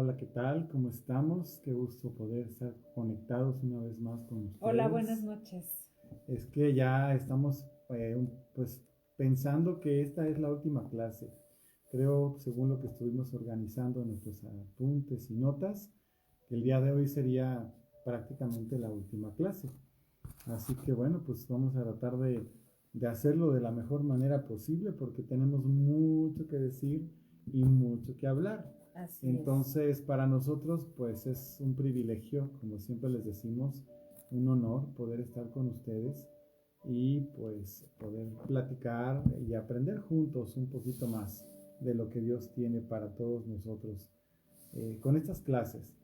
Hola, ¿qué tal? ¿Cómo estamos? Qué gusto poder estar conectados una vez más con Hola, buenas ustedes. noches. Es que ya estamos pues pensando que esta es la última clase. Creo, según lo que estuvimos organizando en nuestros apuntes y notas, que el día de hoy sería prácticamente la última clase. Así que bueno, pues vamos a tratar de hacerlo de la mejor manera posible porque tenemos mucho que decir y mucho que hablar. Así es. Entonces, para nosotros, pues es un privilegio, como siempre les decimos, un honor poder estar con ustedes y pues poder platicar y aprender juntos un poquito más de lo que Dios tiene para todos nosotros con estas clases.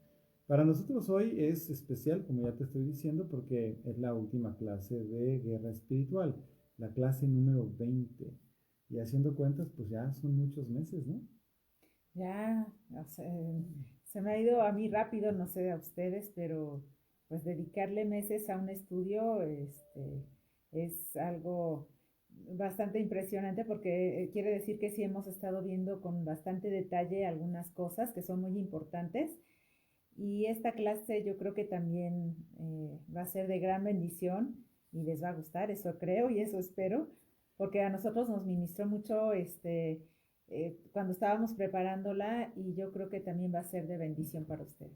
Para nosotros hoy es especial, como ya te estoy diciendo, porque es la última clase de guerra espiritual, la clase número 20. Y haciendo cuentas, pues ya son muchos meses, ¿no? Ya, o sea, se me ha ido a mí rápido, no sé a ustedes, pero pues dedicarle meses a un estudio, es algo bastante impresionante porque quiere decir que sí hemos estado viendo con bastante detalle algunas cosas que son muy importantes y esta clase yo creo que también va a ser de gran bendición y les va a gustar, eso creo y eso espero, porque a nosotros nos ministró mucho cuando estábamos preparándola y yo creo que también va a ser de bendición para ustedes.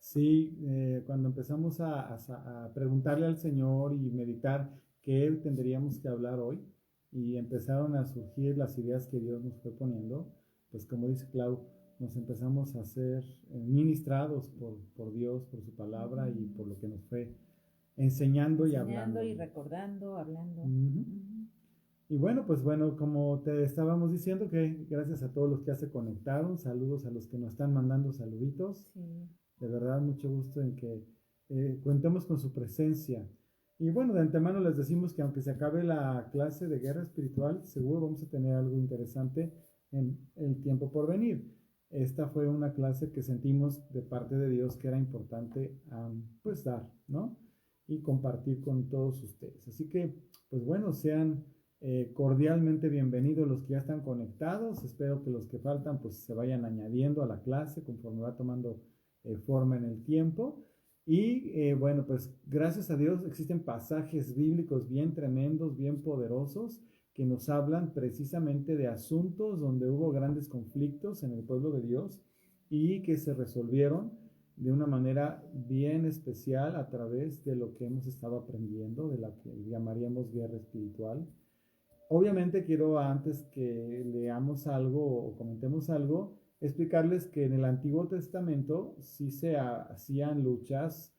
Sí, cuando empezamos a preguntarle al Señor y meditar qué tendríamos que hablar hoy, y empezaron a surgir las ideas que Dios nos fue poniendo, pues como dice Clau, nos empezamos a ser ministrados por Dios, por su palabra y por lo que nos fue enseñando y Enseñando hablando. y recordando, hablando. Ujú. Ujú. Y bueno, pues bueno, como te estábamos diciendo, que gracias a todos los que ya se conectaron, saludos a los que nos están mandando saluditos, Sí, de verdad mucho gusto en que contemos con su presencia. Y bueno, de antemano les decimos que aunque se acabe la clase de guerra espiritual, seguro vamos a tener algo interesante en el tiempo por venir. Esta fue una clase que sentimos de parte de Dios que era importante pues dar, ¿no? Y compartir con todos ustedes. Así que, pues bueno, sean cordialmente bienvenidos los que ya están conectados. Espero que los que faltan pues se vayan añadiendo a la clase conforme va tomando forma en el tiempo. Y bueno, pues gracias a Dios existen pasajes bíblicos bien tremendos, bien poderosos, que nos hablan precisamente de asuntos donde hubo grandes conflictos en el pueblo de Dios y que se resolvieron de una manera bien especial a través de lo que hemos estado aprendiendo, de la que llamaríamos guerra espiritual. Obviamente quiero antes que leamos algo o comentemos algo, explicarles que en el Antiguo Testamento sí se hacían luchas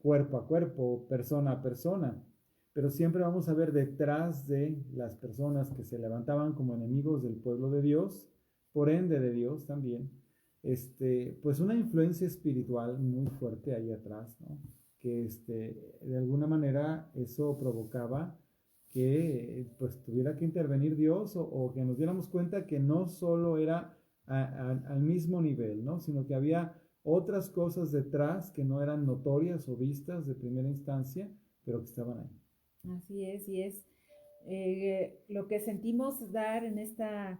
cuerpo a cuerpo, persona a persona, pero siempre vamos a ver detrás de las personas que se levantaban como enemigos del pueblo de Dios, por ende de Dios también, pues una influencia espiritual muy fuerte ahí atrás, ¿no? Que de alguna manera eso provocaba que pues tuviera que intervenir Dios o que nos diéramos cuenta que no solo era al mismo nivel, ¿no? Sino que había otras cosas detrás que no eran notorias o vistas de primera instancia, pero que estaban ahí. así es, y es lo que sentimos dar en esta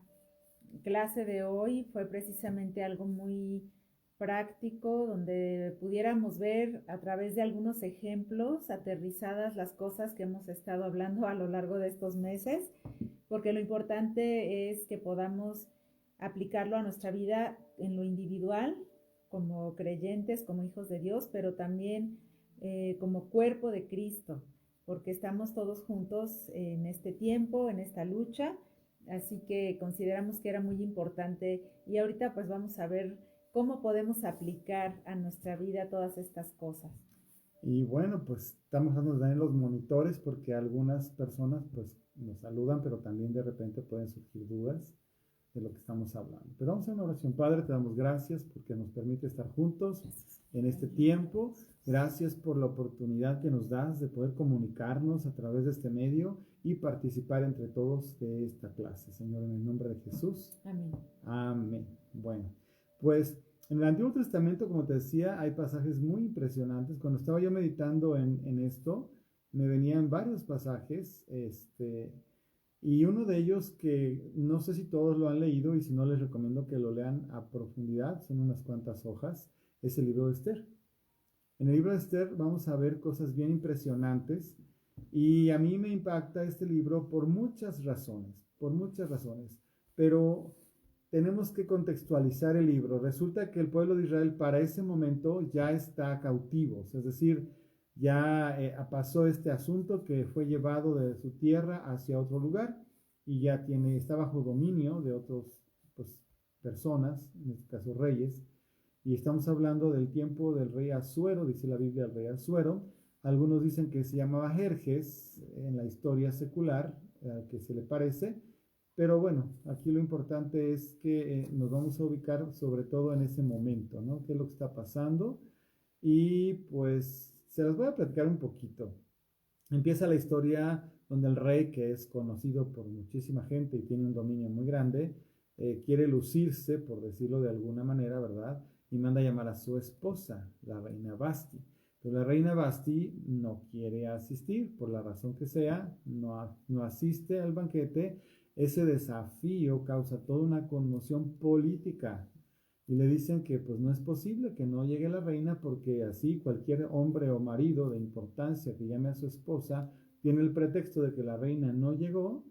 clase de hoy fue precisamente algo muy práctico, donde pudiéramos ver a través de algunos ejemplos aterrizadas las cosas que hemos estado hablando a lo largo de estos meses, porque lo importante es que podamos aplicarlo a nuestra vida en lo individual, como creyentes, como hijos de Dios, pero también como cuerpo de Cristo, porque estamos todos juntos en este tiempo, en esta lucha, así que consideramos que era muy importante y ahorita pues vamos a ver cómo podemos aplicar a nuestra vida todas estas cosas. Y bueno, pues estamos hablando de los monitores porque algunas personas pues nos saludan, pero también de repente pueden surgir dudas de lo que estamos hablando. Pero vamos a una oración. Padre, te damos gracias porque nos permite estar juntos Gracias. en este tiempo. Gracias por la oportunidad que nos das de poder comunicarnos a través de este medio y participar entre todos de esta clase. Señor, en el nombre de Jesús. Amén. Amén. Bueno, pues en el Antiguo Testamento, como te decía, hay pasajes muy impresionantes. Cuando estaba yo meditando en esto, me venían varios pasajes, Y uno de ellos que no sé si todos lo han leído y si no les recomiendo que lo lean a profundidad, son unas cuantas hojas, es el libro de Esther. En el libro de Esther vamos a ver cosas bien impresionantes y a mí me impacta este libro por muchas razones, pero tenemos que contextualizar el libro. Resulta que el pueblo de Israel para ese momento ya está cautivos, es decir, ya pasó este asunto que fue llevado de su tierra hacia otro lugar y ya está bajo dominio de otras pues, personas, en este caso reyes, y estamos hablando del tiempo del rey Asuero, dice la Biblia el rey Asuero. Algunos dicen que se llamaba Jerjes en la historia secular, que se le parece, pero bueno, aquí lo importante es que nos vamos a ubicar sobre todo en ese momento, ¿no? ¿Qué es lo que está pasando? Y pues se los voy a platicar un poquito. Empieza la historia donde el rey, que es conocido por muchísima gente y tiene un dominio muy grande, quiere lucirse, por decirlo de alguna manera, ¿verdad? Y manda a llamar a su esposa, la reina Basti. Pero la reina Basti no quiere asistir, por la razón que sea, no asiste al banquete. Ese desafío causa toda una conmoción política y le dicen que pues no es posible que no llegue la reina porque así cualquier hombre o marido de importancia que llame a su esposa tiene el pretexto de que la reina no llegó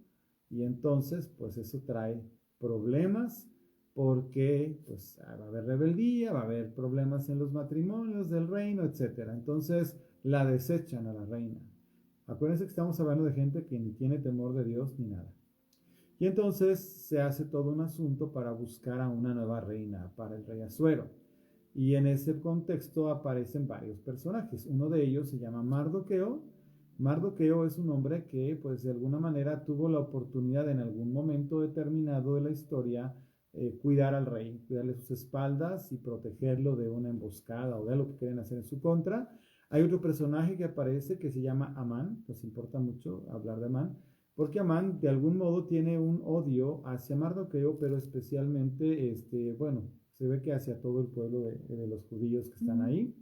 y entonces pues eso trae problemas porque pues va a haber rebeldía, va a haber problemas en los matrimonios del reino, etcétera. Entonces la desechan a la reina. Acuérdense que estamos hablando de gente que ni tiene temor de Dios ni nada. Y entonces se hace todo un asunto para buscar a una nueva reina para el rey Asuero. Y en ese contexto aparecen varios personajes. Uno de ellos se llama Mardoqueo. Mardoqueo es un hombre que pues de alguna manera tuvo la oportunidad en algún momento determinado de la historia cuidar al rey, cuidarle sus espaldas y protegerlo de una emboscada o de algo que quieren hacer en su contra. Hay otro personaje que aparece que se llama Amán, nos importa mucho hablar de Amán, porque Amán de algún modo tiene un odio hacia Mardoqueo, pero especialmente, bueno, se ve que hacia todo el pueblo de los judíos que están ahí.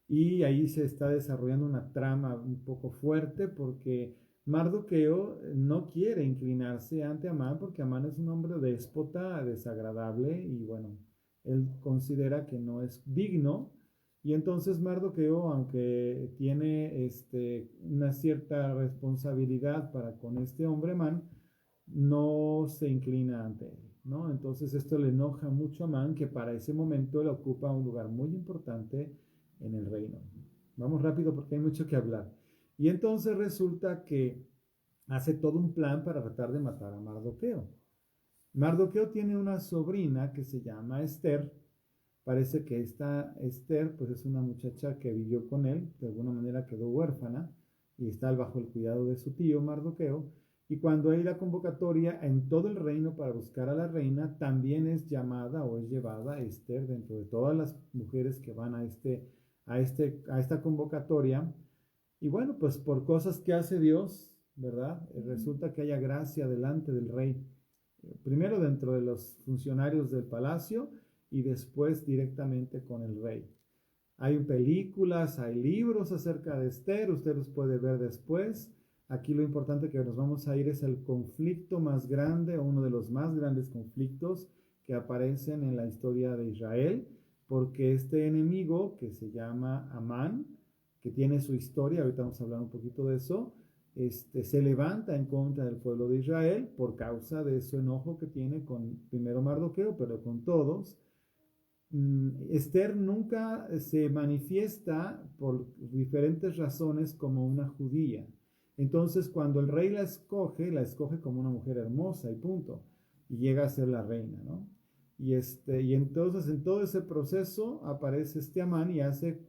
Y ahí se está desarrollando una trama un poco fuerte porque Mardoqueo no quiere inclinarse ante Amán porque Amán es un hombre déspota, desagradable y bueno, él considera que no es digno y entonces Mardoqueo, aunque tiene una cierta responsabilidad para con este hombre Amán, no se inclina ante él, ¿no? Entonces esto le enoja mucho a Amán, que para ese momento le ocupa un lugar muy importante en el reino. Vamos rápido porque hay mucho que hablar. Y entonces resulta que hace todo un plan para tratar de matar a Mardoqueo. Mardoqueo tiene una sobrina que se llama Esther. Parece que esta Esther pues es una muchacha que vivió con él, de alguna manera quedó huérfana y está bajo el cuidado de su tío Mardoqueo. Y cuando hay la convocatoria en todo el reino para buscar a la reina, también es llamada o es llevada Esther dentro de todas las mujeres que van a esta convocatoria. Y bueno, pues por cosas que hace Dios, ¿verdad? Resulta que haya gracia delante del rey. Primero dentro de los funcionarios del palacio y después directamente con el rey. Hay películas, hay libros acerca de Esther, usted los puede ver después. Aquí lo importante que nos vamos a ir es el conflicto más grande, o uno de los más grandes conflictos que aparecen en la historia de Israel, porque este enemigo que se llama Amán, que tiene su historia, ahorita vamos a hablar un poquito de eso, se levanta en contra del pueblo de Israel por causa de su enojo que tiene con primero Mardoqueo, pero con todos. Esther nunca se manifiesta por diferentes razones como una judía. Entonces, cuando el rey la escoge como una mujer hermosa y punto. Y llega a ser la reina, ¿no? Y entonces en todo ese proceso aparece Amán y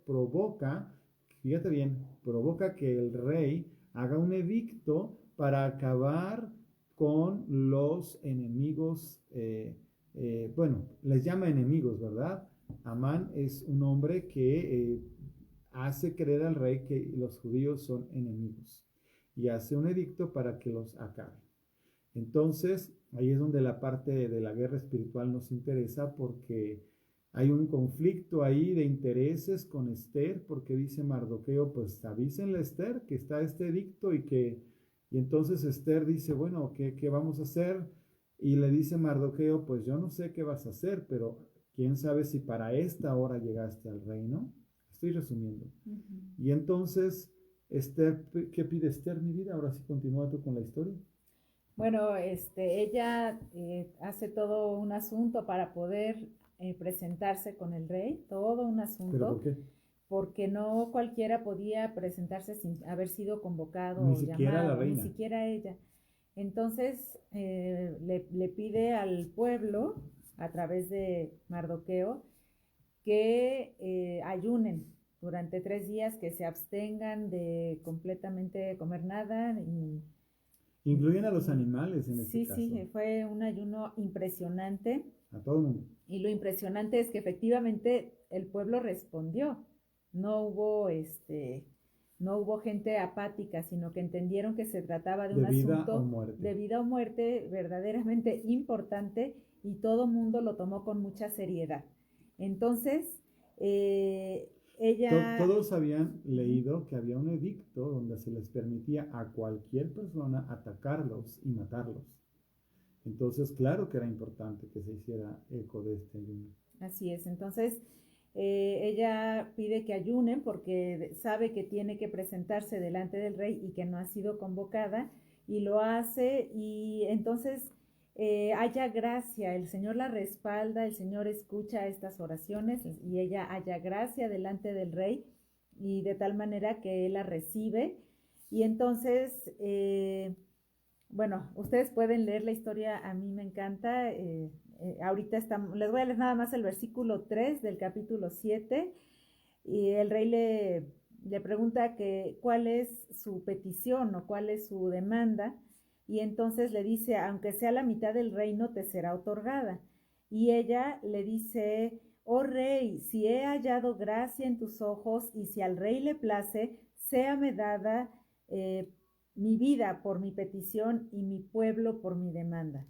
provoca, fíjate bien, provoca que el rey haga un edicto para acabar con los enemigos, bueno, les llama enemigos, ¿verdad? Amán es un hombre que hace creer al rey que los judíos son enemigos y hace un edicto para que los acabe. Entonces, ahí es donde la parte de la guerra espiritual nos interesa porque hay un conflicto ahí de intereses con Esther porque dice Mardoqueo, pues avísenle a Esther que está este edicto y Y entonces Esther dice, bueno, ¿qué vamos a hacer? Y le dice Mardoqueo, pues yo no sé qué vas a hacer, pero quién sabe si para esta hora llegaste al reino. Estoy resumiendo. Y entonces, Esther, ¿qué pide Esther, mi vida? Ahora sí continúa tú con la historia. Bueno, ella hace todo un asunto para poder presentarse con el rey, todo un ¿Pero asunto, por qué? porque no cualquiera podía presentarse sin haber sido convocado Ni o siquiera la llamado, ni reina. siquiera ella. Entonces le pide al pueblo, a través de Mardoqueo, que ayunen durante 3 días, que se abstengan de completamente comer nada Incluyen a los animales en este sí, caso. sí, fue un ayuno impresionante A todo el mundo. y lo impresionante es que efectivamente el pueblo respondió. No hubo no hubo gente apática, sino que entendieron que se trataba de un De vida o asunto muerte. de vida o muerte verdaderamente importante y todo mundo lo tomó con mucha seriedad. Entonces, ella... Todos habían leído que había un edicto donde se les permitía a cualquier persona atacarlos y matarlos. Entonces, claro que era importante que se hiciera eco de este ayuno. Así es, entonces ella pide que ayunen porque sabe que tiene que presentarse delante del rey y que no ha sido convocada y lo hace y entonces haya gracia, el Señor la respalda, el Señor escucha estas oraciones y ella haya gracia delante del rey y de tal manera que él la recibe y entonces bueno, ustedes pueden leer la historia, a mí me encanta. Ahorita les voy a leer nada más el versículo 3 del capítulo 7. Y el rey le pregunta que cuál es su petición o cuál es su demanda. Y entonces le dice, aunque sea la mitad del reino, te será otorgada. Y ella le dice, oh rey, si he hallado gracia en tus ojos y si al rey le place, séame dada mi vida por mi petición y mi pueblo por mi demanda.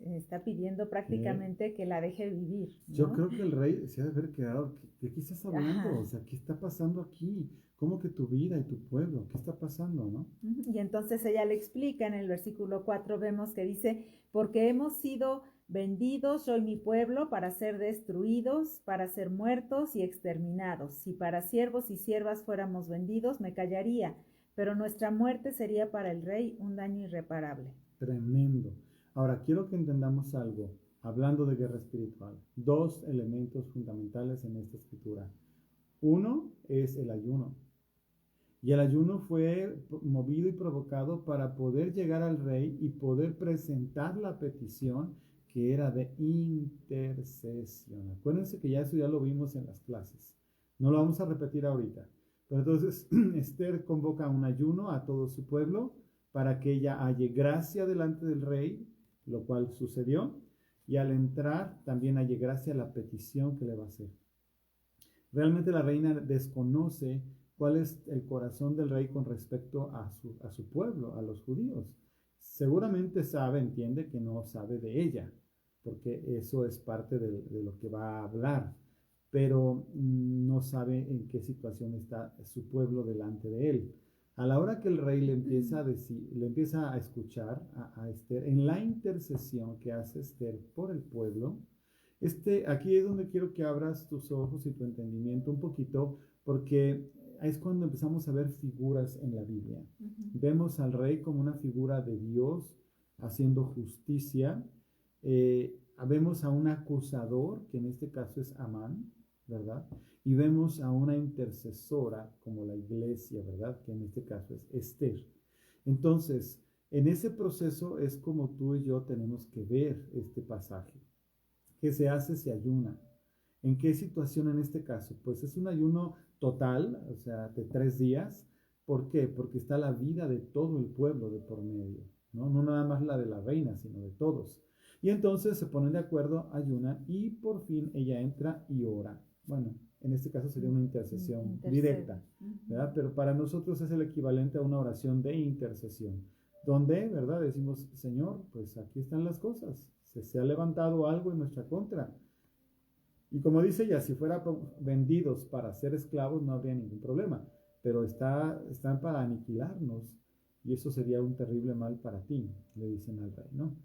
Está pidiendo ¿Qué? prácticamente que la deje vivir, Yo ¿no? creo que el rey se ha de haber quedado. ¿De qué estás hablando? Ajá. O sea, ¿qué está pasando aquí? ¿Cómo que tu vida y tu pueblo? ¿Qué está pasando, no? Y entonces ella le explica en el versículo 4, vemos que dice, porque hemos sido vendidos yo y mi pueblo para ser destruidos, para ser muertos y exterminados. Si para siervos y siervas fuéramos vendidos, me callaría, pero nuestra muerte sería para el rey un daño irreparable. Tremendo. Ahora, quiero que entendamos algo, hablando de guerra espiritual. Dos elementos fundamentales en esta escritura. Uno es el ayuno. Y el ayuno fue movido y provocado para poder llegar al rey y poder presentar la petición que era de intercesión. Acuérdense que ya eso ya lo vimos en las clases. No lo vamos a repetir ahorita. Pero entonces Esther convoca un ayuno a todo su pueblo para que ella halle gracia delante del rey, lo cual sucedió, y al entrar también halle gracia a la petición que le va a hacer. Realmente la reina desconoce cuál es el corazón del rey con respecto a su pueblo, a los judíos. Seguramente sabe, entiende que no sabe de ella, porque eso es parte de lo que va a hablar, pero no sabe en qué situación está su pueblo delante de él. A la hora que el rey le empieza a decir, le empieza a escuchar a Esther, en la intercesión que hace Esther por el pueblo, aquí es donde quiero que abras tus ojos y tu entendimiento un poquito, porque es cuando empezamos a ver figuras en la Biblia. Vemos al rey como una figura de Dios haciendo justicia. Vemos a un acusador, que en este caso es Amán, ¿verdad? Y vemos a una intercesora como la iglesia, ¿verdad? Que en este caso es Esther. Entonces, en ese proceso es como tú y yo tenemos que ver este pasaje. ¿Qué se hace? Se ayuna. ¿En qué situación en este caso? Pues es un ayuno total, o sea, de 3 días. ¿Por qué? Porque está la vida de todo el pueblo de por medio, ¿no? No nada más la de la reina, sino de todos. Y entonces se ponen de acuerdo, ayunan y por fin ella entra y ora. Bueno, en este caso sería una intercesión directa, ¿verdad? Pero para nosotros es el equivalente a una oración de intercesión, donde, ¿verdad? Decimos, Señor, pues aquí están las cosas. Se ha levantado algo en nuestra contra. Y como dice ella, si fuera vendidos para ser esclavos no habría ningún problema, pero están para aniquilarnos. y eso sería un terrible mal para ti, le dicen al rey, ¿no?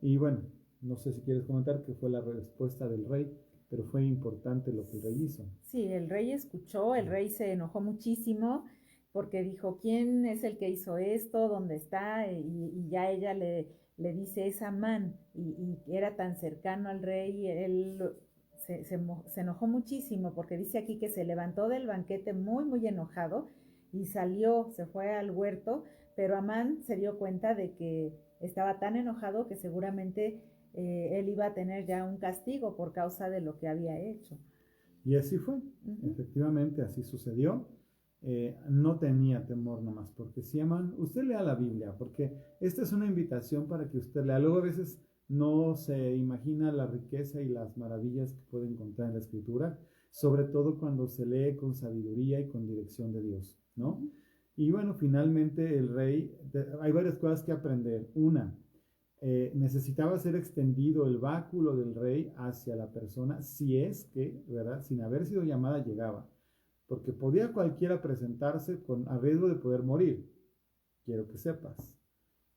Y bueno, no sé si quieres comentar qué fue la respuesta del rey, pero fue importante lo que el rey hizo. Sí, el rey escuchó, el rey se enojó muchísimo porque dijo, ¿quién es el que hizo esto? ¿Dónde está? Y ya ella le dice, es Amán, y era tan cercano al rey, él se enojó muchísimo porque dice aquí que se levantó del banquete muy, muy enojado y salió, se fue al huerto, pero Amán se dio cuenta de que estaba tan enojado que seguramente él iba a tener ya un castigo por causa de lo que había hecho. Y así fue, efectivamente, así sucedió. No tenía temor nomás, porque si aman, usted lea la Biblia, porque esta es una invitación para que usted lea. Luego a veces no se imagina la riqueza y las maravillas que puede encontrar en la Escritura, sobre todo cuando se lee con sabiduría y con dirección de Dios, ¿no? Y bueno, finalmente el rey, hay varias cosas que aprender. Una, necesitaba ser extendido el báculo del rey hacia la persona, si es que, ¿verdad? Sin haber sido llamada llegaba, porque podía cualquiera presentarse a riesgo de poder morir, quiero que sepas.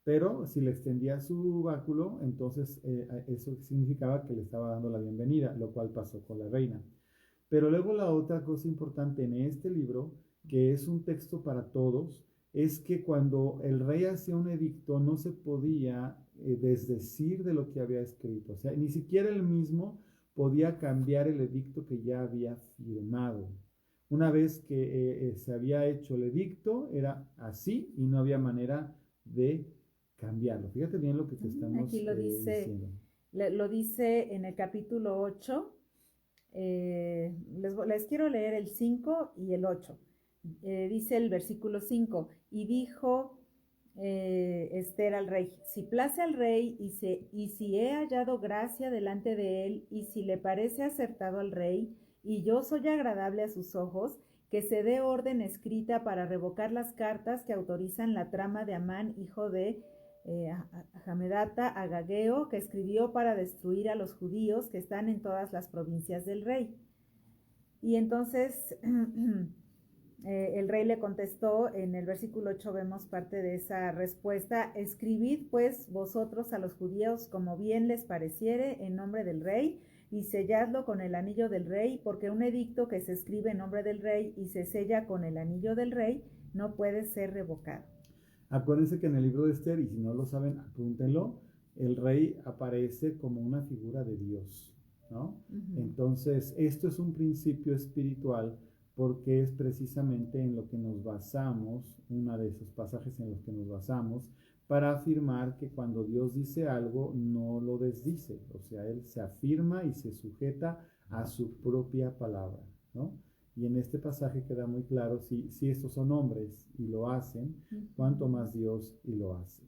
Pero si le extendía su báculo, entonces eso significaba que le estaba dando la bienvenida, lo cual pasó con la reina. Pero luego la otra cosa importante en este libro, que es un texto para todos, es que cuando el rey hacía un edicto no se podía desdecir de lo que había escrito. O sea, ni siquiera él mismo podía cambiar el edicto que ya había firmado. Una vez que se había hecho el edicto, era así y no había manera de cambiarlo. Fíjate bien lo que te estamos aquí lo dice, diciendo. Lo dice en el capítulo 8. Les quiero leer el 5 y el 8. Dice el versículo 5, y dijo Esther al rey, si place al rey y si he hallado gracia delante de él y si le parece acertado al rey y yo soy agradable a sus ojos, que se dé orden escrita para revocar las cartas que autorizan la trama de Amán, hijo de Hamedata Agageo, que escribió para destruir a los judíos que están en todas las provincias del rey. Y entonces el rey le contestó, en el versículo 8 vemos parte de esa respuesta, escribid pues vosotros a los judíos como bien les pareciere en nombre del rey, y selladlo con el anillo del rey, porque un edicto que se escribe en nombre del rey y se sella con el anillo del rey no puede ser revocado. Acuérdense que en el libro de Esther, y si no lo saben, apúntenlo, el rey aparece como una figura de Dios, ¿no? Entonces, esto es un principio espiritual porque es precisamente en lo que nos basamos, uno de esos pasajes en los que nos basamos, para afirmar que cuando Dios dice algo, no lo desdice, o sea, Él se afirma y se sujeta a su propia palabra, ¿no? Y en este pasaje queda muy claro, si estos son hombres y lo hacen, cuánto más Dios y lo hace.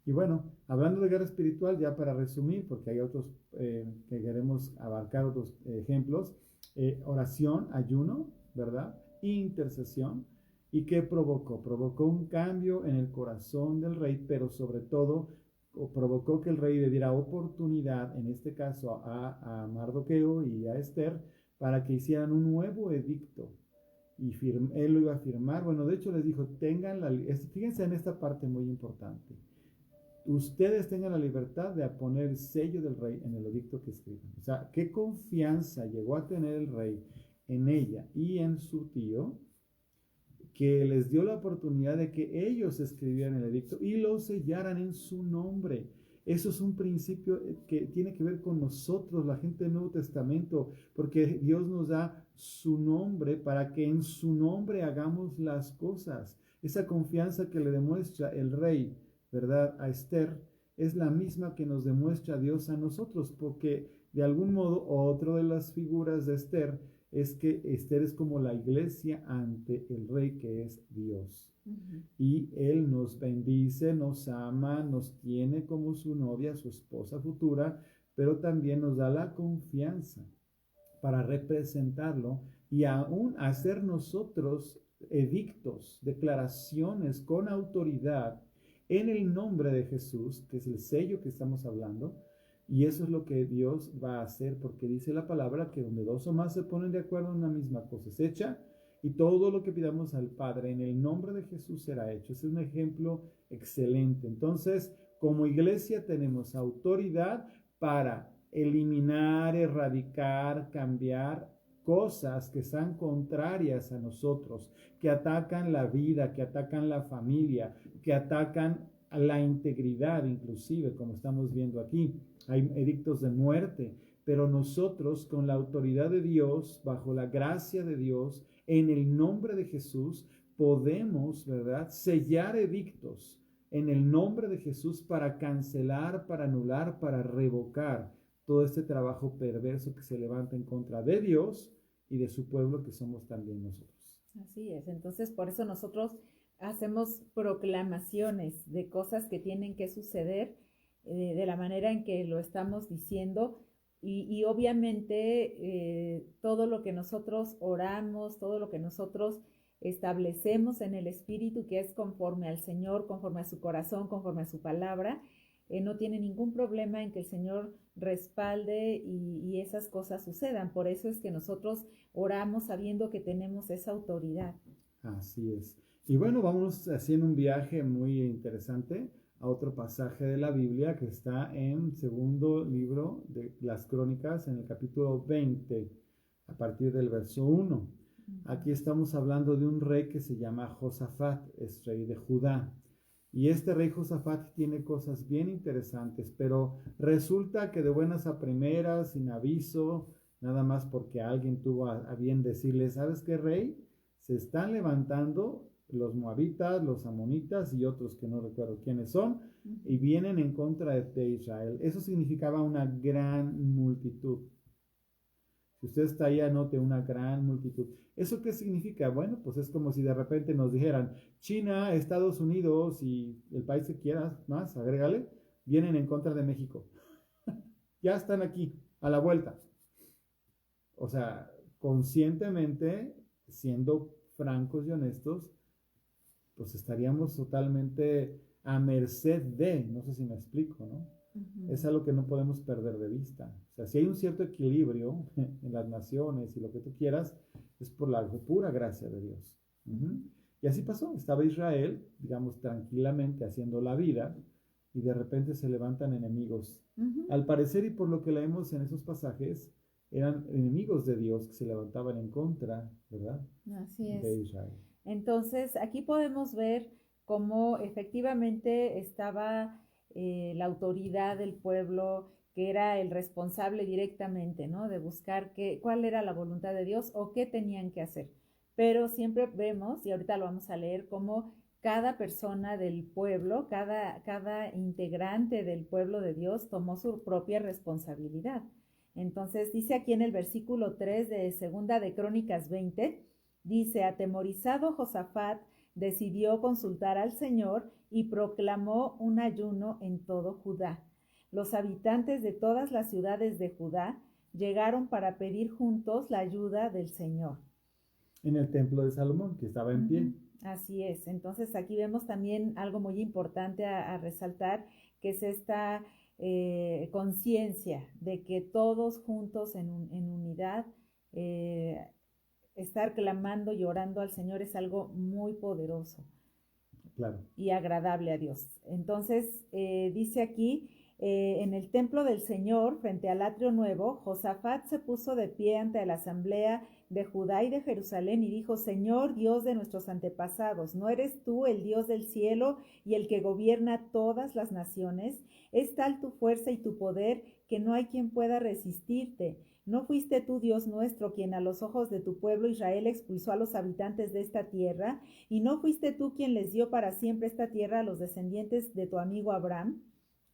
Y bueno, hablando de guerra espiritual, ya para resumir, porque hay otros que queremos abarcar otros ejemplos, oración, ayuno, ¿verdad? Intercesión. ¿Y qué provocó? Provocó un cambio en el corazón del rey, pero sobre todo provocó que el rey le diera oportunidad, en este caso a Mardoqueo y a Esther, para que hicieran un nuevo edicto. Y él lo iba a firmar. Bueno, de hecho les dijo, fíjense en esta parte muy importante. Ustedes tengan la libertad de poner el sello del rey en el edicto que escriban. O sea, qué confianza llegó a tener el rey en ella y en su tío, que les dio la oportunidad de que ellos escribieran el edicto y lo sellaran en su nombre. Eso es un principio que tiene que ver con nosotros, la gente del Nuevo Testamento, porque Dios nos da su nombre para que en su nombre hagamos las cosas. Esa confianza que le demuestra el rey, ¿verdad?, a Esther, es la misma que nos demuestra Dios a nosotros, porque de algún modo, otra de las figuras de Esther es que Esther es como la iglesia ante el rey que es Dios. Y Él nos bendice, nos ama, nos tiene como su novia, su esposa futura, pero también nos da la confianza para representarlo y aún hacer nosotros edictos, declaraciones con autoridad en el nombre de Jesús, que es el sello que estamos hablando. Y eso es lo que Dios va a hacer, porque dice la palabra que donde dos o más se ponen de acuerdo en una misma cosa es hecha. y todo lo que pidamos al Padre en el nombre de Jesús será hecho. Ese es un ejemplo excelente. Entonces, como iglesia tenemos autoridad para eliminar, erradicar, cambiar cosas que sean contrarias a nosotros, que atacan la vida, que atacan la familia, que atacan a la integridad inclusive, como estamos viendo aquí. Hay edictos de muerte, pero nosotros con la autoridad de Dios, bajo la gracia de Dios, en el nombre de Jesús, podemos, ¿verdad?, sellar edictos en el nombre de Jesús para cancelar, para anular, para revocar todo este trabajo perverso que se levanta en contra de Dios y de su pueblo, que somos también nosotros. Así es, entonces por eso nosotros hacemos proclamaciones de cosas que tienen que suceder de la manera en que lo estamos diciendo y obviamente todo lo que nosotros oramos, todo lo que nosotros establecemos en el Espíritu, que es conforme al Señor, conforme a su corazón, conforme a su palabra, no tiene ningún problema en que el Señor respalde y esas cosas sucedan. Por eso es que nosotros oramos sabiendo que tenemos esa autoridad. Así es. Y bueno, vamos haciendo un viaje muy interesante a otro pasaje de la Biblia que está en segundo libro de las Crónicas, en el capítulo 20, a partir del verso 1. Aquí estamos hablando de un rey que se llama Josafat, es rey de Judá. Y este rey Josafat tiene cosas bien interesantes, pero resulta que de buenas a primeras, sin aviso, nada más porque alguien tuvo a bien decirle, ¿sabes qué, rey? Se están levantando los moabitas, los amonitas y otros que no recuerdo quiénes son, y vienen en contra de Israel. Eso significaba una gran multitud. Si usted está ahí, anote una gran multitud. ¿Eso qué significa? Bueno, pues es como si de repente nos dijeran, China, Estados Unidos y el país que quieras más, agrégale, vienen en contra de México. Ya están aquí, a la vuelta. O sea, conscientemente, siendo francos y honestos, pues estaríamos totalmente a merced de, no sé si me explico, ¿no? Es algo que no podemos perder de vista. O sea, si hay un cierto equilibrio en las naciones y lo que tú quieras, es por la pura gracia de Dios. Y así pasó. Estaba Israel, digamos, tranquilamente haciendo la vida y de repente se levantan enemigos. Al parecer, y por lo que leemos en esos pasajes, eran enemigos de Dios que se levantaban en contra, ¿verdad? Así es. De Israel. Entonces, aquí podemos ver cómo efectivamente estaba la autoridad del pueblo, que era el responsable directamente, ¿no? De buscar cuál era la voluntad de Dios o qué tenían que hacer. Pero siempre vemos, y ahorita lo vamos a leer, cómo cada persona del pueblo, cada integrante del pueblo de Dios tomó su propia responsabilidad. Entonces, dice aquí en el versículo 3 de Segunda de Crónicas 20, dice, atemorizado Josafat decidió consultar al Señor y proclamó un ayuno en todo Judá. Los habitantes de todas las ciudades de Judá llegaron para pedir juntos la ayuda del Señor. En el templo de Salomón, que estaba en pie. Así es. Entonces aquí vemos también algo muy importante a resaltar, que es esta conciencia de que todos juntos en unidad estar clamando y orando al Señor es algo muy poderoso. Claro. Y agradable a Dios. Entonces, dice aquí, en el templo del Señor, frente al atrio nuevo, Josafat se puso de pie ante la asamblea de Judá y de Jerusalén y dijo, Señor Dios de nuestros antepasados, ¿no eres tú el Dios del cielo y el que gobierna todas las naciones? Es tal tu fuerza y tu poder que no hay quien pueda resistirte. ¿No fuiste tú, Dios nuestro, quien a los ojos de tu pueblo Israel expulsó a los habitantes de esta tierra? ¿Y no fuiste tú quien les dio para siempre esta tierra a los descendientes de tu amigo Abraham?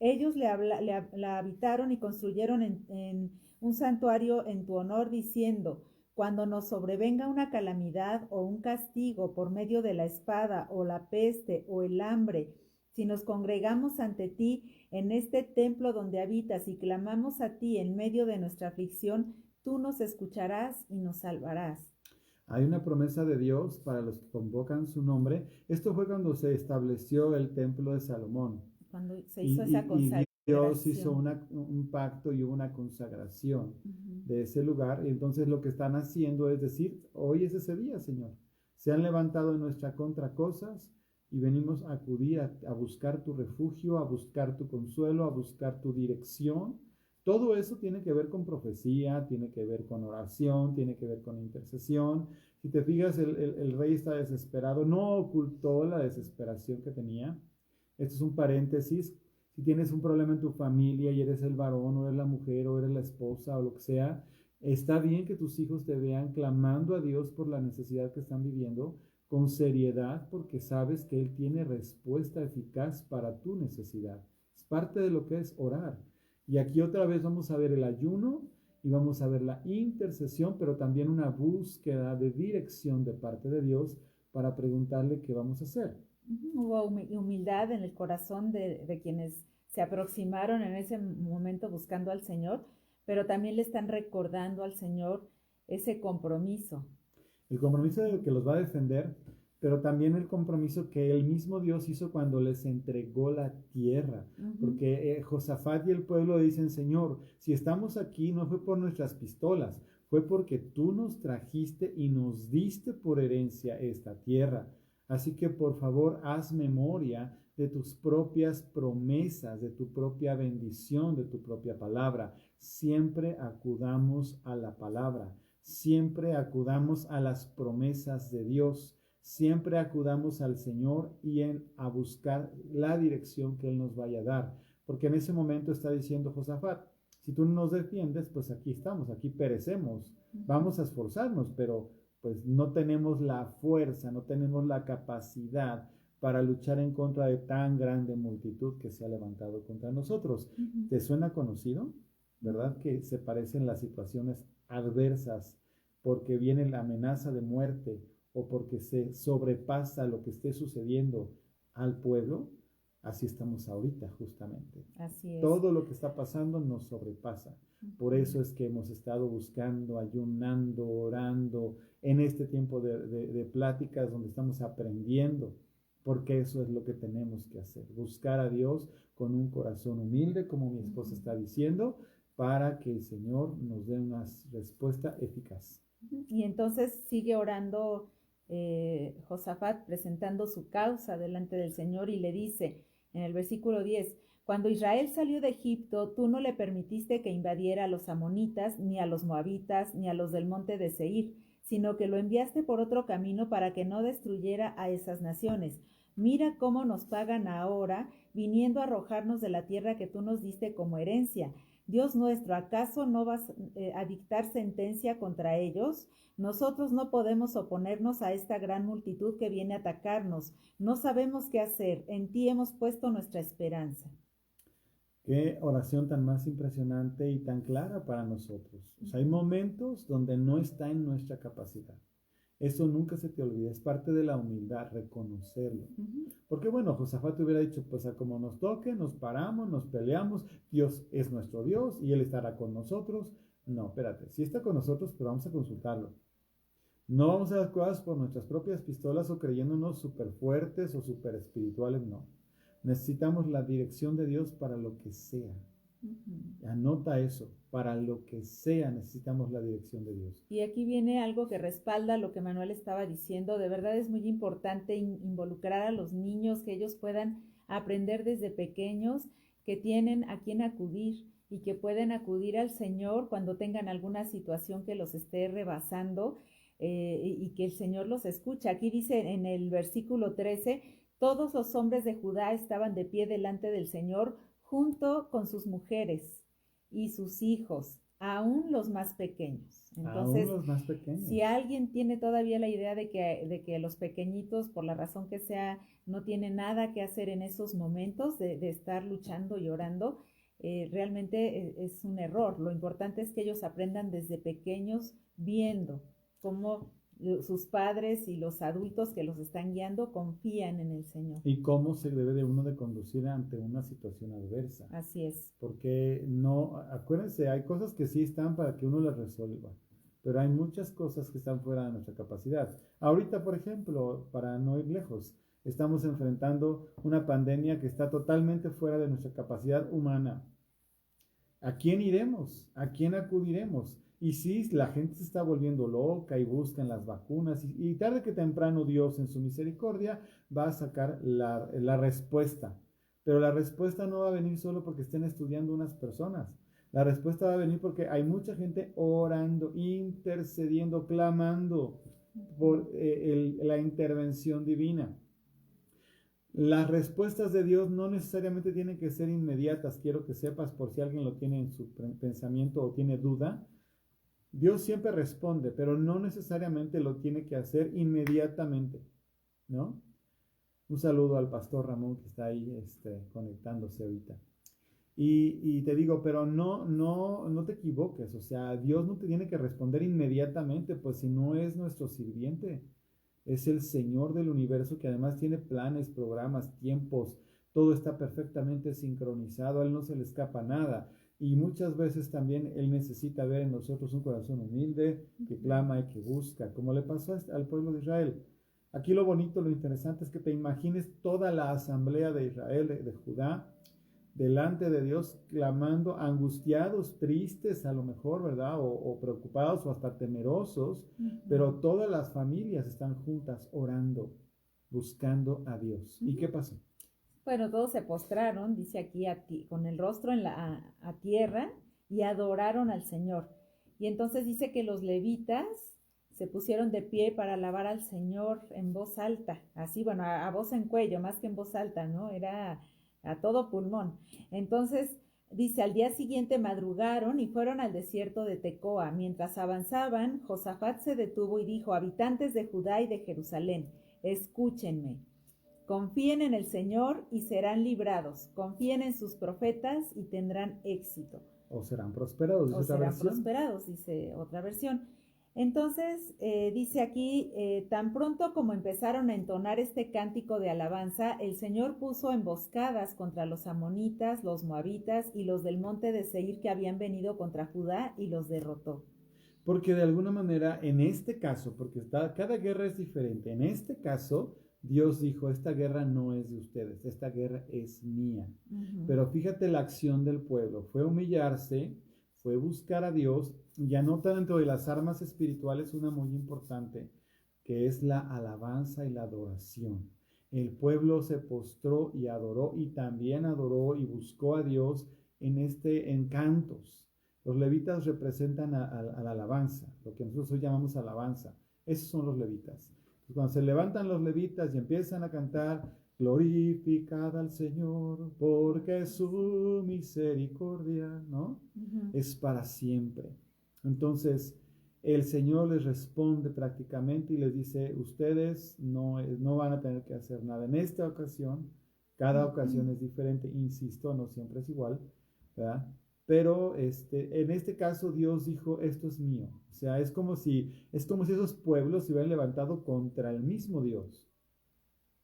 Ellos la habitaron y construyeron en un santuario en tu honor, diciendo, cuando nos sobrevenga una calamidad o un castigo por medio de la espada o la peste o el hambre, si nos congregamos ante ti en este templo donde habitas y clamamos a ti en medio de nuestra aflicción, tú nos escucharás y nos salvarás. Hay una promesa de Dios para los que convocan su nombre. Esto fue cuando se estableció el templo de Salomón. Cuando se hizo esa consagración. Dios hizo consagración. un pacto y una consagración Ujú. de ese lugar. Y entonces lo que están haciendo es decir, hoy es ese día, Señor. Se han levantado en nuestra contra cosas y venimos a acudir a buscar tu refugio, a buscar tu consuelo, a buscar tu dirección. Todo eso tiene que ver con profecía, tiene que ver con oración, tiene que ver con intercesión. Si te fijas, el rey está desesperado, no ocultó la desesperación que tenía. Esto es un paréntesis. Si tienes un problema en tu familia y eres el varón o eres la mujer o eres la esposa o lo que sea, está bien que tus hijos te vean clamando a Dios por la necesidad que están viviendo con seriedad porque sabes que Él tiene respuesta eficaz para tu necesidad. Es parte de lo que es orar. Y aquí otra vez vamos a ver el ayuno y vamos a ver la intercesión, pero también una búsqueda de dirección de parte de Dios para preguntarle qué vamos a hacer. Hubo humildad en el corazón de quienes se aproximaron en ese momento buscando al Señor, pero también le están recordando al Señor ese compromiso. El compromiso de que los va a defender, pero también el compromiso que el mismo Dios hizo cuando les entregó la tierra. Porque Josafat y el pueblo dicen, Señor, si estamos aquí no fue por nuestras pistolas, fue porque tú nos trajiste y nos diste por herencia esta tierra. Así que por favor haz memoria de tus propias promesas, de tu propia bendición, de tu propia palabra. Siempre acudamos a la palabra. Siempre acudamos a las promesas de Dios, siempre acudamos al Señor a buscar la dirección que Él nos vaya a dar, porque en ese momento está diciendo Josafat, si tú no nos defiendes, pues aquí estamos, aquí perecemos, vamos a esforzarnos, pero pues no tenemos la fuerza, no tenemos la capacidad para luchar en contra de tan grande multitud que se ha levantado contra nosotros. ¿Te suena conocido? ¿Verdad? Que se parecen las situaciones adversas porque viene la amenaza de muerte o porque se sobrepasa lo que esté sucediendo al pueblo. Así estamos ahorita justamente. Así es. Todo lo que está pasando nos sobrepasa. Por eso es que hemos estado buscando, ayunando, orando en este tiempo de pláticas donde estamos aprendiendo, porque eso es lo que tenemos que hacer, buscar a Dios con un corazón humilde, como mi esposa está diciendo, para que el Señor nos dé una respuesta eficaz. Y entonces sigue orando Josafat, presentando su causa delante del Señor y le dice en el versículo 10, cuando Israel salió de Egipto, tú no le permitiste que invadiera a los amonitas, ni a los moabitas, ni a los del monte de Seir, sino que lo enviaste por otro camino para que no destruyera a esas naciones. Mira cómo nos pagan ahora, viniendo a arrojarnos de la tierra que tú nos diste como herencia. Dios nuestro, ¿acaso no vas a dictar sentencia contra ellos? Nosotros no podemos oponernos a esta gran multitud que viene a atacarnos. No sabemos qué hacer. En ti hemos puesto nuestra esperanza. Qué oración tan más impresionante y tan clara para nosotros. O sea, hay momentos donde no está en nuestra capacidad. Eso nunca se te olvida, es parte de la humildad, reconocerlo. Porque bueno, Josafat hubiera dicho, pues a como nos toque, nos paramos, nos peleamos, Dios es nuestro Dios y Él estará con nosotros. No, espérate, sí está con nosotros, pero vamos a consultarlo. No vamos a dar cosas por nuestras propias pistolas o creyéndonos súper fuertes o súper espirituales, no. Necesitamos la dirección de Dios para lo que sea. Anota eso, para lo que sea necesitamos la dirección de Dios. Y aquí viene algo que respalda lo que Manuel estaba diciendo. De verdad es muy importante involucrar a los niños, que ellos puedan aprender desde pequeños, que tienen a quien acudir y que pueden acudir al Señor cuando tengan alguna situación que los esté rebasando y que el Señor los escucha. Aquí dice en el versículo 13, todos los hombres de Judá estaban de pie delante del Señor junto con sus mujeres y sus hijos, aún los más pequeños. Entonces, aún los más pequeños. Si alguien tiene todavía la idea de que los pequeñitos, por la razón que sea, no tienen nada que hacer en esos momentos de estar luchando y orando, realmente es un error. Lo importante es que ellos aprendan desde pequeños viendo cómo sus padres y los adultos que los están guiando confían en el Señor. Y cómo se debe de uno de conducir ante una situación adversa. Así es. Porque no, acuérdense, hay cosas que sí están para que uno las resuelva, pero hay muchas cosas que están fuera de nuestra capacidad. Ahorita, por ejemplo, para no ir lejos, Estamos enfrentando una pandemia que está totalmente fuera de nuestra capacidad humana. ¿A quién iremos? ¿A quién acudiremos? Y sí, la gente se está volviendo loca y buscan las vacunas y tarde que temprano Dios en su misericordia va a sacar la respuesta. Pero la respuesta no va a venir solo porque estén estudiando unas personas. La respuesta va a venir porque hay mucha gente orando, intercediendo, clamando por la intervención divina. Las respuestas de Dios no necesariamente tienen que ser inmediatas. Quiero que sepas, por si alguien lo tiene en su pensamiento o tiene duda, Dios siempre responde, pero no necesariamente lo tiene que hacer inmediatamente, ¿no? Un saludo al pastor Ramón que está ahí conectándose ahorita. Y te digo, pero no te equivoques, o sea, Dios no te tiene que responder inmediatamente, pues si no es nuestro sirviente. Es el Señor del universo que además tiene planes, programas, tiempos, todo está perfectamente sincronizado, a Él no se le escapa nada. Y muchas veces también Él necesita ver en nosotros un corazón humilde, que clama y que busca, como le pasó al pueblo de Israel. Aquí lo bonito, lo interesante es que te imagines toda la asamblea de Israel, de Judá, delante de Dios, clamando, angustiados, tristes a lo mejor, ¿verdad? O preocupados o hasta temerosos, pero todas las familias están juntas orando, buscando a Dios. ¿Y qué pasó? Bueno, todos se postraron, dice aquí, con el rostro a tierra y adoraron al Señor. Y entonces dice que los levitas se pusieron de pie para alabar al Señor en voz alta, así, bueno, a voz en cuello, más que en voz alta, ¿no? Era a todo pulmón. Entonces, dice, al día siguiente madrugaron y fueron al desierto de Tecoa. Mientras avanzaban, Josafat se detuvo y dijo, habitantes de Judá y de Jerusalén, escúchenme. Confíen en el Señor y serán librados. Confíen en sus profetas y tendrán éxito. O serán prosperados, dice otra versión. Prosperados, dice otra versión. Entonces, dice aquí, tan pronto como empezaron a entonar este cántico de alabanza, el Señor puso emboscadas contra los amonitas, los moabitas y los del monte de Seir que habían venido contra Judá y los derrotó. Porque de alguna manera, en este caso, porque cada guerra es diferente, en este caso, Dios dijo, esta guerra no es de ustedes, esta guerra es mía. Pero fíjate la acción del pueblo, fue humillarse, fue buscar a Dios, y anota dentro de las armas espirituales una muy importante, que es la alabanza y la adoración. El pueblo se postró y adoró, y también adoró y buscó a Dios en cantos. Los levitas representan a la alabanza, lo que nosotros hoy llamamos alabanza. Esos son los levitas. Entonces, cuando se levantan los levitas y empiezan a cantar, glorificad al Señor, porque su misericordia, ¿no? Es para siempre. Entonces, el Señor les responde prácticamente y les dice, ustedes no van a tener que hacer nada. En esta ocasión, cada ocasión es diferente, insisto, no siempre es igual, ¿verdad? Pero en este caso Dios dijo, esto es mío. O sea, es como si esos pueblos se hubieran levantado contra el mismo Dios.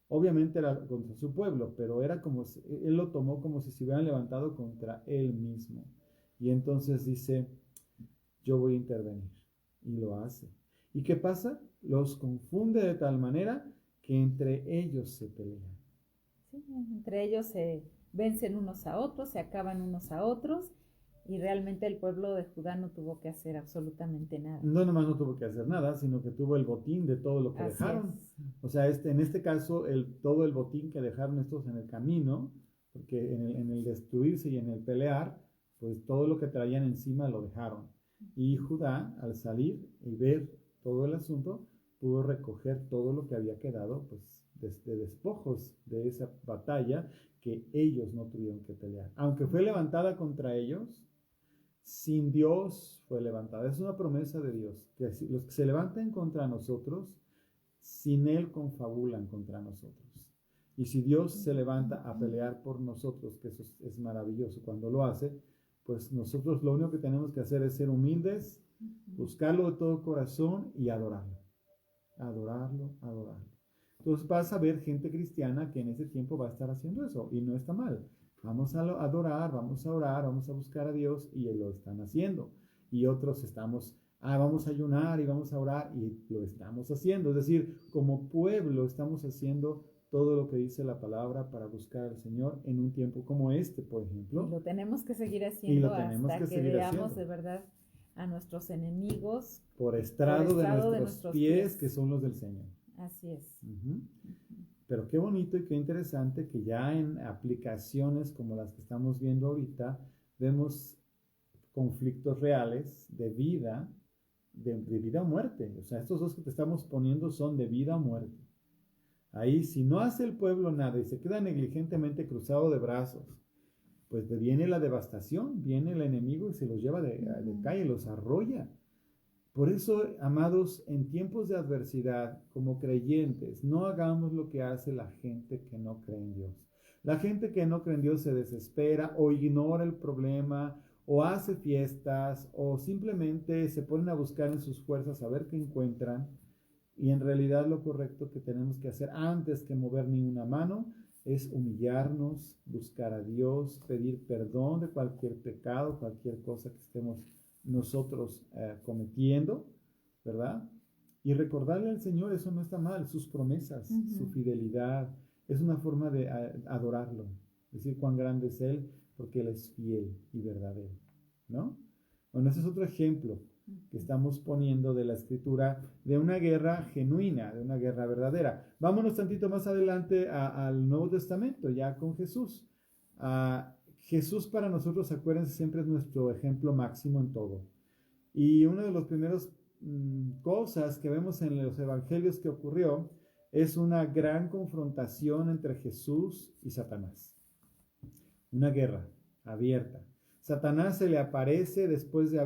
Obviamente era contra su pueblo, pero era como si, él lo tomó como si se hubieran levantado contra él mismo. Y entonces dice, yo voy a intervenir. Y lo hace. ¿Y qué pasa? Los confunde de tal manera que entre ellos se pelean. Sí, entre ellos se vencen unos a otros, se acaban unos a otros. Y realmente el pueblo de Judá no tuvo que hacer absolutamente nada. No nomás no tuvo que hacer nada, sino que tuvo el botín de todo lo que Así dejaron. es. O sea, en este caso, todo el botín que dejaron estos en el camino, porque en el destruirse y en el pelear, pues todo lo que traían encima lo dejaron. Y Judá, al salir y ver todo el asunto, pudo recoger todo lo que había quedado, pues, de despojos de esa batalla que ellos no tuvieron que pelear. Aunque fue levantada contra ellos, sin Dios fue levantada. Es una promesa de Dios, que los que se levanten contra nosotros, sin Él confabulan contra nosotros. Y si Dios se levanta a pelear por nosotros, que eso es maravilloso cuando lo hace, pues nosotros lo único que tenemos que hacer es ser humildes, buscarlo de todo corazón y adorarlo. Adorarlo, adorarlo. Entonces vas a ver gente cristiana que en ese tiempo va a estar haciendo eso y no está mal. Vamos a adorar, vamos a orar, vamos a buscar a Dios y lo están haciendo. Y otros vamos a ayunar y vamos a orar y lo estamos haciendo. Es decir, como pueblo estamos haciendo todo lo que dice la palabra para buscar al Señor en un tiempo como este, por ejemplo. Y lo tenemos que seguir Y haciendo lo tenemos hasta que que seguir veamos haciendo. de verdad a nuestros enemigos Por estrado de nuestros nuestros pies, que son los del Señor. Así es. Ujú. Pero qué bonito y qué interesante que ya en aplicaciones como las que estamos viendo ahorita, vemos conflictos reales de vida, de vida o muerte. O sea, estos dos que te estamos poniendo son de vida o muerte. Ahí, si no hace el pueblo nada y se queda negligentemente cruzado de brazos, pues viene la devastación, viene el enemigo y se los lleva de calle, los arrolla. Por eso, amados, en tiempos de adversidad, como creyentes, no hagamos lo que hace la gente que no cree en Dios. La gente que no cree en Dios se desespera o ignora el problema o hace fiestas o simplemente se ponen a buscar en sus fuerzas a ver qué encuentran. Y en realidad lo correcto que tenemos que hacer antes que mover ni una mano es humillarnos, buscar a Dios, pedir perdón de cualquier pecado, cualquier cosa que estemos nosotros cometiendo, ¿verdad? Y recordarle al Señor, eso no está mal, sus promesas, su fidelidad, es una forma de adorarlo, decir cuán grande es Él, porque Él es fiel y verdadero, ¿no? Bueno, ese es otro ejemplo que estamos poniendo de la escritura, de una guerra genuina, de una guerra verdadera. Vámonos tantito más adelante al Nuevo Testamento, ya con Jesús. Jesús para nosotros, acuérdense, siempre es nuestro ejemplo máximo en todo. Y una de las primeras cosas que vemos en los evangelios que ocurrió es una gran confrontación entre Jesús y Satanás. Una guerra abierta. Satanás se le aparece después de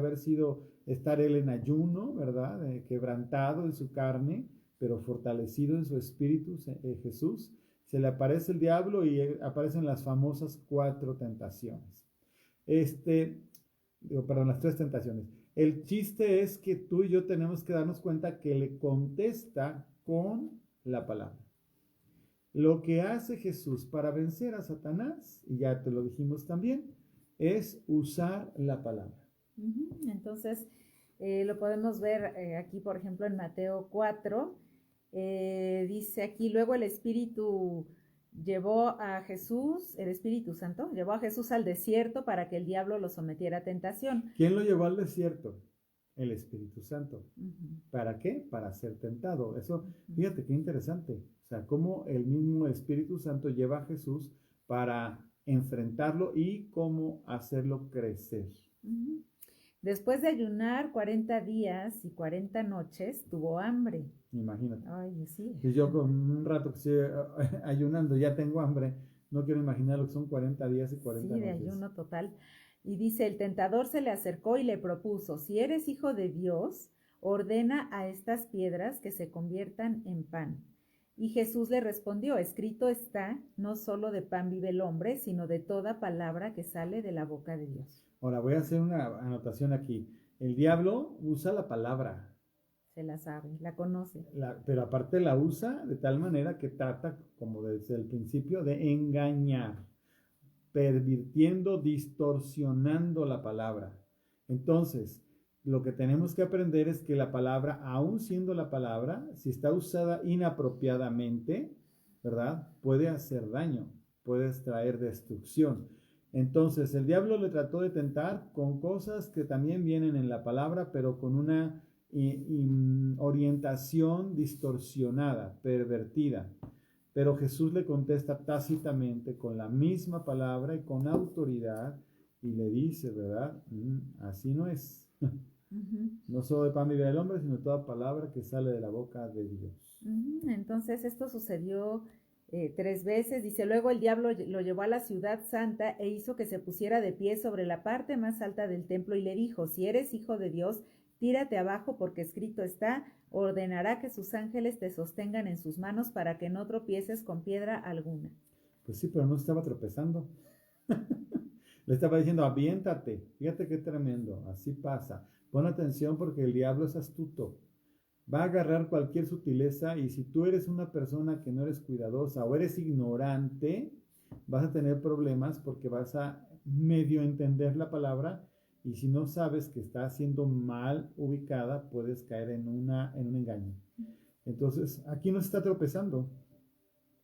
estar él en ayuno, ¿verdad? Quebrantado en su carne, pero fortalecido en su espíritu, Jesús. Se le aparece el diablo y aparecen las famosas 4 tentaciones. Las 3 tentaciones. El chiste es que tú y yo tenemos que darnos cuenta que le contesta con la palabra. Lo que hace Jesús para vencer a Satanás, y ya te lo dijimos también, es usar la palabra. Entonces, lo podemos ver aquí, por ejemplo, en Mateo 4, dice aquí, luego el Espíritu Santo, llevó a Jesús al desierto para que el diablo lo sometiera a tentación. ¿Quién lo llevó al desierto? El Espíritu Santo. ¿Para qué? Para ser tentado. Eso, fíjate qué interesante. O sea, cómo el mismo Espíritu Santo lleva a Jesús para enfrentarlo y cómo hacerlo crecer. Después de ayunar 40 días y 40 noches, tuvo hambre. Imagínate. Ay, sí. Y yo con un rato que estoy ayunando ya tengo hambre, no quiero imaginar lo que son 40 días y 40 noches. Sí, de ayuno total. Y dice, el tentador se le acercó y le propuso, si eres hijo de Dios, ordena a estas piedras que se conviertan en pan. Y Jesús le respondió, escrito está, no solo de pan vive el hombre, sino de toda palabra que sale de la boca de Dios. Ahora voy a hacer una anotación aquí. El diablo usa la palabra. Se la sabe, la conoce. Pero aparte la usa de tal manera que trata, como desde el principio, de engañar, pervirtiendo, distorsionando la palabra. Entonces, lo que tenemos que aprender es que la palabra, aun siendo la palabra, si está usada inapropiadamente, ¿verdad? Puede hacer daño, puede traer destrucción. Entonces, el diablo le trató de tentar con cosas que también vienen en la palabra, pero con una orientación distorsionada, pervertida. Pero Jesús le contesta tácitamente con la misma palabra y con autoridad y le dice, ¿verdad? Así no es. No solo de pan vive el hombre, sino toda palabra que sale de la boca de Dios. Entonces esto sucedió 3 veces. Dice, luego el diablo lo llevó a la ciudad santa e hizo que se pusiera de pie sobre la parte más alta del templo y le dijo, si eres hijo de Dios, tírate abajo porque escrito está, ordenará que sus ángeles te sostengan en sus manos para que no tropieces con piedra alguna. Pues sí, pero no estaba tropezando. Le estaba diciendo, aviéntate. Fíjate qué tremendo. Así pasa. Pon atención porque el diablo es astuto. Va a agarrar cualquier sutileza y si tú eres una persona que no eres cuidadosa o eres ignorante, vas a tener problemas porque vas a medio entender la palabra y si no sabes que está siendo mal ubicada, puedes caer en un engaño. Entonces, aquí no se está tropezando.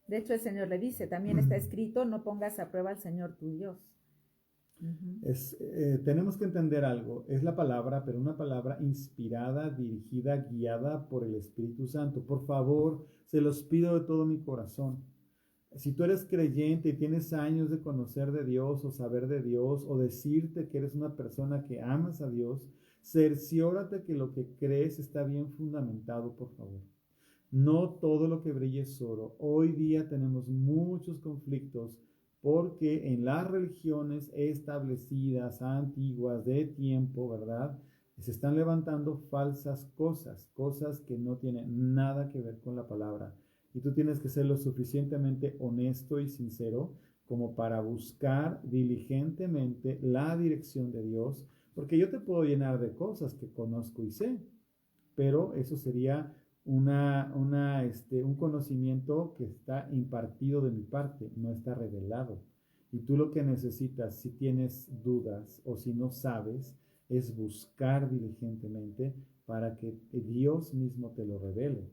De hecho, el Señor le dice, también está escrito, no pongas a prueba al Señor tu Dios. Tenemos que entender algo, es la palabra, pero una palabra inspirada, dirigida, guiada por el Espíritu Santo. Por favor, se los pido de todo mi corazón. Si tú eres creyente y tienes años de conocer de Dios o saber de Dios o decirte que eres una persona que amas a Dios, cerciórate que lo que crees está bien fundamentado, por favor. No todo lo que brilla es oro. Hoy día tenemos muchos conflictos porque en las religiones establecidas, antiguas, de tiempo, ¿verdad? Se están levantando falsas cosas, cosas que no tienen nada que ver con la palabra. Y tú tienes que ser lo suficientemente honesto y sincero como para buscar diligentemente la dirección de Dios, porque yo te puedo llenar de cosas que conozco y sé, pero eso sería un conocimiento que está impartido de mi parte, no está revelado. Y tú lo que necesitas, si tienes dudas o si no sabes, es buscar diligentemente para que Dios mismo te lo revele.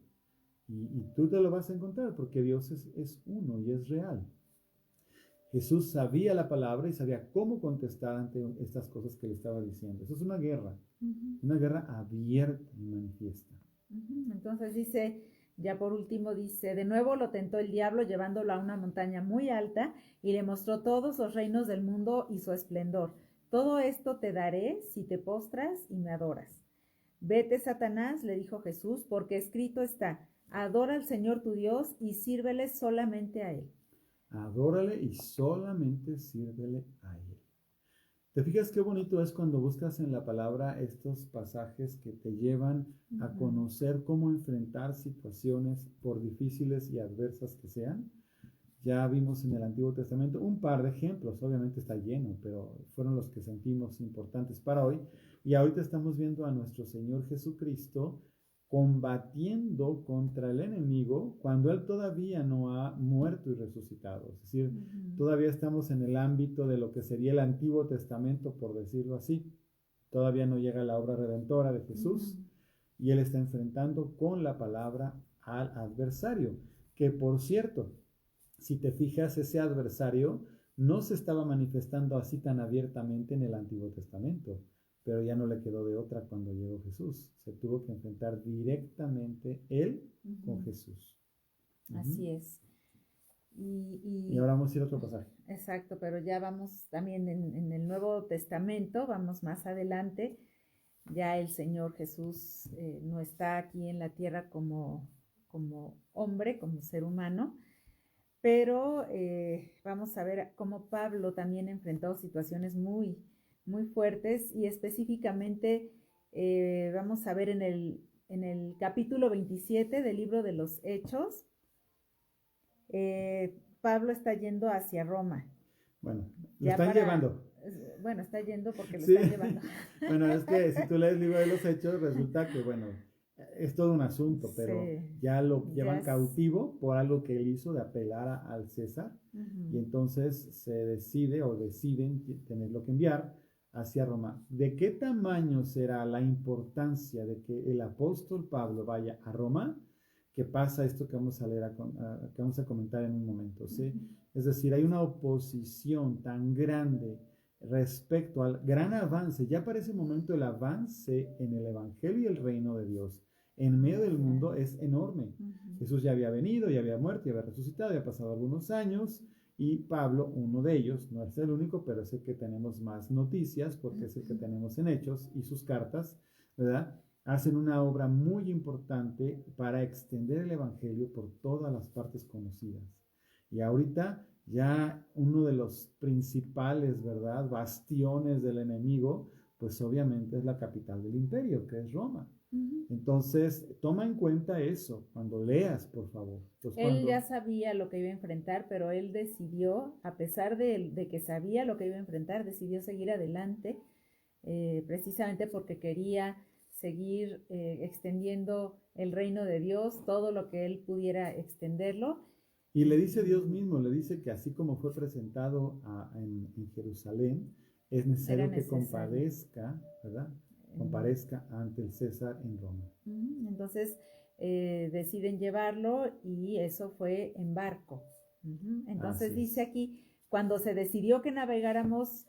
Y tú te lo vas a encontrar porque Dios es uno y es real. Jesús sabía la palabra y sabía cómo contestar ante estas cosas que le estaba diciendo. Eso es una guerra abierta y manifiesta. Entonces dice, ya por último dice, de nuevo lo tentó el diablo llevándolo a una montaña muy alta y le mostró todos los reinos del mundo y su esplendor. Todo esto te daré si te postras y me adoras. Vete, Satanás, le dijo Jesús, porque escrito está, adora al Señor tu Dios y sírvele solamente a Él. Adórale y solamente sírvele a Él. ¿Te fijas qué bonito es cuando buscas en la palabra estos pasajes que te llevan a conocer cómo enfrentar situaciones, por difíciles y adversas que sean? Ya vimos en el Antiguo Testamento un par de ejemplos, obviamente está lleno, pero fueron los que sentimos importantes para hoy. Y ahorita estamos viendo a nuestro Señor Jesucristo combatiendo contra el enemigo cuando Él todavía no ha muerto y resucitado. Es decir, todavía estamos en el ámbito de lo que sería el Antiguo Testamento, por decirlo así. Todavía no llega la obra redentora de Jesús y Él está enfrentando con la palabra al adversario, que por cierto, si te fijas, ese adversario no se estaba manifestando así tan abiertamente en el Antiguo Testamento, pero ya no le quedó de otra cuando llegó Jesús. Se tuvo que enfrentar directamente él con Jesús. Así es. Y ahora vamos a ir a otro pasaje. Exacto, pero ya vamos también en el Nuevo Testamento, vamos más adelante. Ya el Señor Jesús no está aquí en la tierra como hombre, como ser humano, pero vamos a ver cómo Pablo también enfrentó situaciones muy, muy fuertes y específicamente vamos a ver en el capítulo 27 del libro de los Hechos, Pablo está yendo hacia Roma. Bueno, lo están llevando. Bueno, está yendo porque lo están llevando. Bueno, es que si tú lees el libro de los Hechos, resulta que, bueno, es todo un asunto, pero ya lo llevan cautivo por algo que él hizo de apelar al César, y entonces se deciden tenerlo que enviar hacia Roma. ¿De qué tamaño será la importancia de que el apóstol Pablo vaya a Roma? Que pasa esto que vamos a leer, que vamos a comentar en un momento, ¿sí? Es decir, hay una oposición tan grande respecto al gran avance. Ya para ese momento el avance en el evangelio y el reino de Dios en medio del mundo es enorme. Jesús ya había venido, ya había muerto, ya había resucitado, ya pasado algunos años, y Pablo, uno de ellos, no es el único, pero es el que tenemos más noticias porque es el que tenemos en Hechos y sus cartas, ¿verdad? Hacen una obra muy importante para extender el evangelio por todas las partes conocidas. Y ahorita ya uno de los principales, ¿verdad?, bastiones del enemigo, pues obviamente es la capital del imperio, que es Roma. Entonces, toma en cuenta eso cuando leas, por favor. Pues él ya sabía lo que iba a enfrentar, pero él decidió, a pesar de que sabía lo que iba a enfrentar, decidió seguir adelante, precisamente porque quería seguir extendiendo el reino de Dios, todo lo que él pudiera extenderlo. Y le dice Dios mismo, le dice que así como fue presentado en Jerusalén, es necesario que comparezca, ¿verdad? Comparezca ante el César en Roma. Entonces, deciden llevarlo y eso fue en barco. Entonces dice aquí, cuando se decidió que navegáramos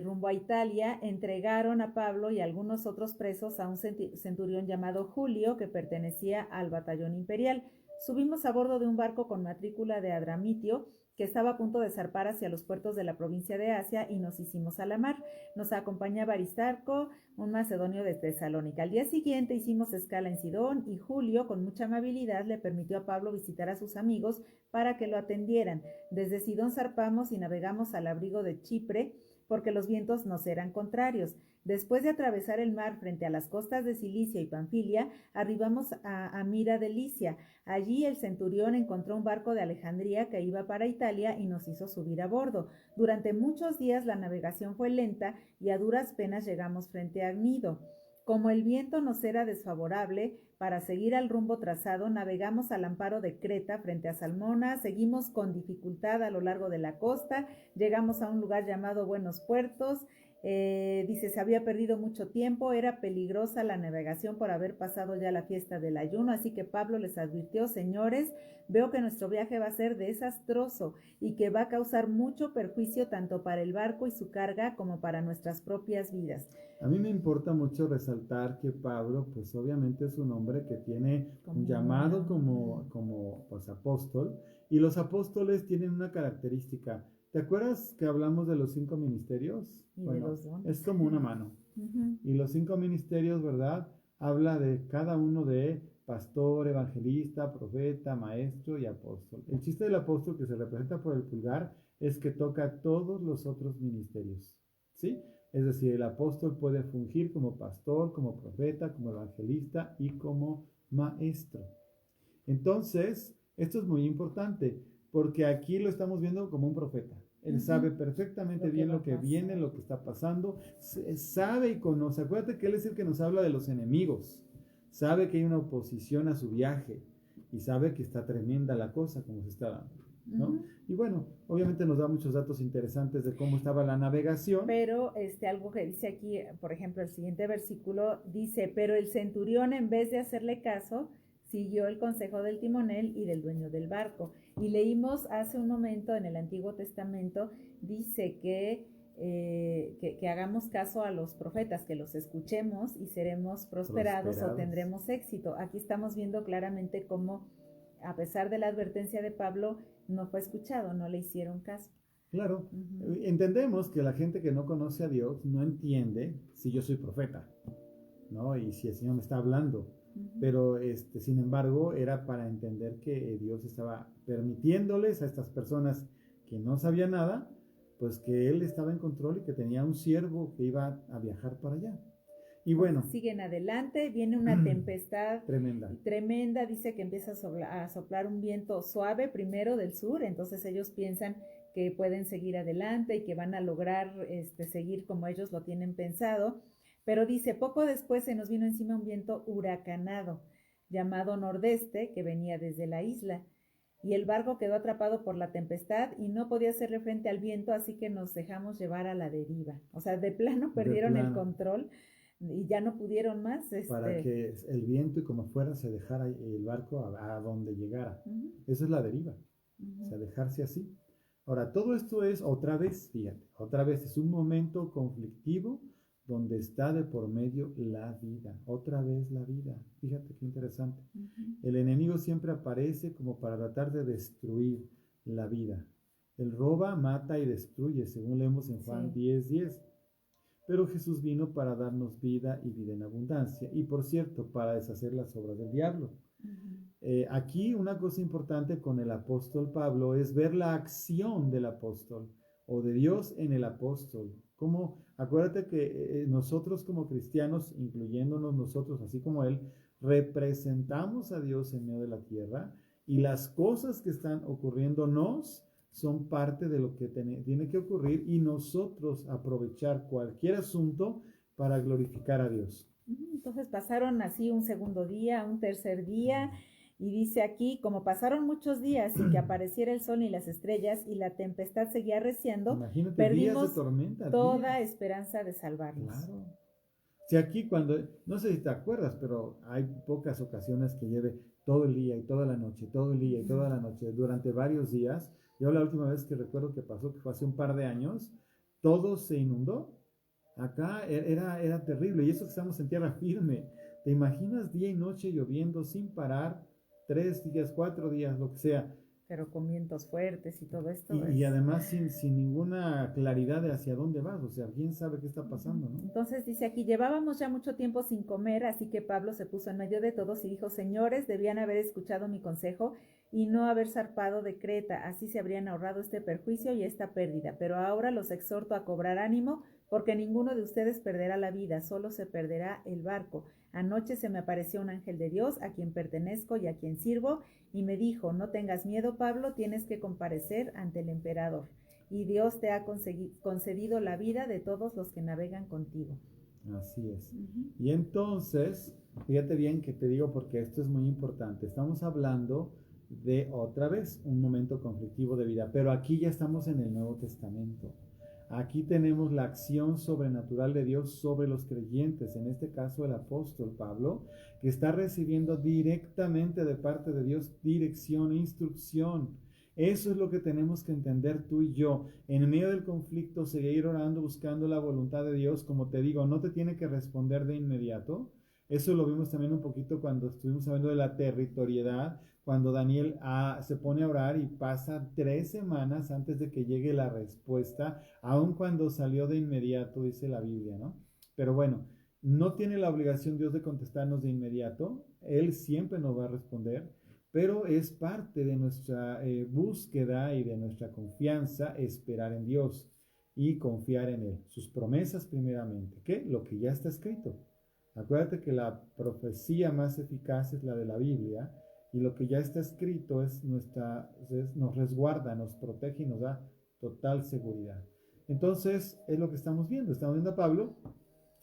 rumbo a Italia, entregaron a Pablo y a algunos otros presos a un centurión llamado Julio, que pertenecía al batallón imperial. Subimos a bordo de un barco con matrícula de Adramitio, que estaba a punto de zarpar hacia los puertos de la provincia de Asia, y nos hicimos a la mar. Nos acompañaba Aristarco, un macedonio de Tesalónica. Al día siguiente hicimos escala en Sidón y Julio, con mucha amabilidad, le permitió a Pablo visitar a sus amigos para que lo atendieran. Desde Sidón zarpamos y navegamos al abrigo de Chipre, porque los vientos nos eran contrarios. Después de atravesar el mar frente a las costas de Cilicia y Panfilia, arribamos a Mira de Licia. Allí el centurión encontró un barco de Alejandría que iba para Italia y nos hizo subir a bordo. Durante muchos días la navegación fue lenta y a duras penas llegamos frente a Gnido. Como el viento nos era desfavorable, para seguir al rumbo trazado, navegamos al amparo de Creta frente a Salmona, seguimos con dificultad a lo largo de la costa, llegamos a un lugar llamado Buenos Puertos. Dice, se había perdido mucho tiempo, era peligrosa la navegación por haber pasado ya la fiesta del ayuno, así que Pablo les advirtió: señores, veo que nuestro viaje va a ser desastroso y que va a causar mucho perjuicio tanto para el barco y su carga como para nuestras propias vidas. A mí me importa mucho resaltar que Pablo, pues obviamente es un hombre que tiene un llamado como pues, apóstol, y los apóstoles tienen una característica. ¿Te acuerdas que hablamos de los 5 ministerios? Bueno, es como una mano. Y los 5 ministerios, ¿verdad? Habla de cada uno de pastor, evangelista, profeta, maestro y apóstol. El chiste del apóstol, que se representa por el pulgar, es que toca todos los otros ministerios, ¿sí? Es decir, el apóstol puede fungir como pastor, como profeta, como evangelista y como maestro. Entonces, esto es muy importante, porque aquí lo estamos viendo como un profeta. Él sabe perfectamente bien lo que viene, lo que está pasando, sabe y conoce. Acuérdate que él es el que nos habla de los enemigos, sabe que hay una oposición a su viaje y sabe que está tremenda la cosa como se está dando, ¿no? Y bueno, obviamente nos da muchos datos interesantes de cómo estaba la navegación. Pero algo que dice aquí, por ejemplo, el siguiente versículo dice: pero el centurión, en vez de hacerle caso, siguió el consejo del timonel y del dueño del barco. Y leímos hace un momento en el Antiguo Testamento, dice que hagamos caso a los profetas, que los escuchemos y seremos prosperados o tendremos éxito. Aquí estamos viendo claramente cómo, a pesar de la advertencia de Pablo, no fue escuchado, no le hicieron caso. Claro, entendemos que la gente que no conoce a Dios no entiende si yo soy profeta, ¿no? Y si el Señor me está hablando. Pero sin embargo era para entender que Dios estaba permitiéndoles a estas personas que no sabían nada, pues que Él estaba en control y que tenía un siervo que iba a viajar para allá. Y bueno, siguen adelante, viene una tempestad tremenda, dice que empieza a soplar un viento suave primero del sur, entonces ellos piensan que pueden seguir adelante y que van a lograr seguir como ellos lo tienen pensado. Pero dice, poco después se nos vino encima un viento huracanado, llamado nordeste, que venía desde la isla. Y el barco quedó atrapado por la tempestad y no podía hacerle frente al viento, así que nos dejamos llevar a la deriva. O sea, de plano perdieron el control y ya no pudieron más. Para que el viento y como fuera se dejara el barco a donde llegara. Eso es la deriva, o sea, dejarse así. Ahora, todo esto es otra vez, fíjate, otra vez es un momento conflictivo donde está de por medio la vida, otra vez la vida. Fíjate qué interesante. El enemigo siempre aparece como para tratar de destruir la vida. Él roba, mata y destruye, según leemos en Juan 10:10. Pero Jesús vino para darnos vida y vida en abundancia. Y por cierto, para deshacer las obras del diablo. Aquí una cosa importante con el apóstol Pablo es ver la acción del apóstol o de Dios en el apóstol. Como, acuérdate que nosotros como cristianos, incluyéndonos nosotros, así como él, representamos a Dios en medio de la tierra, y las cosas que están ocurriéndonos son parte de lo que tiene que ocurrir, y nosotros aprovechar cualquier asunto para glorificar a Dios. Entonces pasaron así un segundo día, un tercer día. Y dice aquí, como pasaron muchos días sin que apareciera el sol ni las estrellas y la tempestad seguía arreciando, perdimos toda esperanza de salvarnos. Claro. Si aquí cuando, no sé si te acuerdas, pero hay pocas ocasiones que lleve todo el día y toda la noche, todo el día y toda la noche, durante varios días. Yo la última vez que recuerdo que pasó, que fue hace un par de años, todo se inundó. Acá era terrible, y eso que estamos en tierra firme. ¿Te imaginas día y noche lloviendo sin parar, 3 días, 4 días, lo que sea? Pero con vientos fuertes y todo esto Y además sin ninguna claridad de hacia dónde vas, o sea, quién sabe qué está pasando, ¿no? Entonces dice aquí, llevábamos ya mucho tiempo sin comer, así que Pablo se puso en medio de todos y dijo, señores, debían haber escuchado mi consejo y no haber zarpado de Creta, así se habrían ahorrado este perjuicio y esta pérdida, pero ahora los exhorto a cobrar ánimo, porque ninguno de ustedes perderá la vida, solo se perderá el barco. Anoche se me apareció un ángel de Dios, a quien pertenezco y a quien sirvo, y me dijo, no tengas miedo, Pablo, tienes que comparecer ante el emperador, y Dios te ha concedido la vida de todos los que navegan contigo. Así es. Y entonces, fíjate bien que te digo porque esto es muy importante. Estamos hablando de otra vez un momento conflictivo de vida, pero aquí ya estamos en el Nuevo Testamento. Aquí tenemos la acción sobrenatural de Dios sobre los creyentes, en este caso el apóstol Pablo, que está recibiendo directamente de parte de Dios dirección e instrucción. Eso es lo que tenemos que entender tú y yo. En medio del conflicto, seguir orando, buscando la voluntad de Dios. Como te digo, no te tiene que responder de inmediato. Eso lo vimos también un poquito cuando estuvimos hablando de la territorialidad, cuando Daniel se pone a orar y pasa 3 semanas antes de que llegue la respuesta, aun cuando salió de inmediato, dice la Biblia, ¿no? Pero bueno, no tiene la obligación Dios de contestarnos de inmediato. Él siempre nos va a responder, pero es parte de nuestra búsqueda y de nuestra confianza esperar en Dios y confiar en Él. Sus promesas primeramente, ¿qué? Lo que ya está escrito. Acuérdate que la profecía más eficaz es la de la Biblia, y lo que ya está escrito nos resguarda, nos protege y nos da total seguridad. Entonces, es lo que estamos viendo. Estamos viendo a Pablo.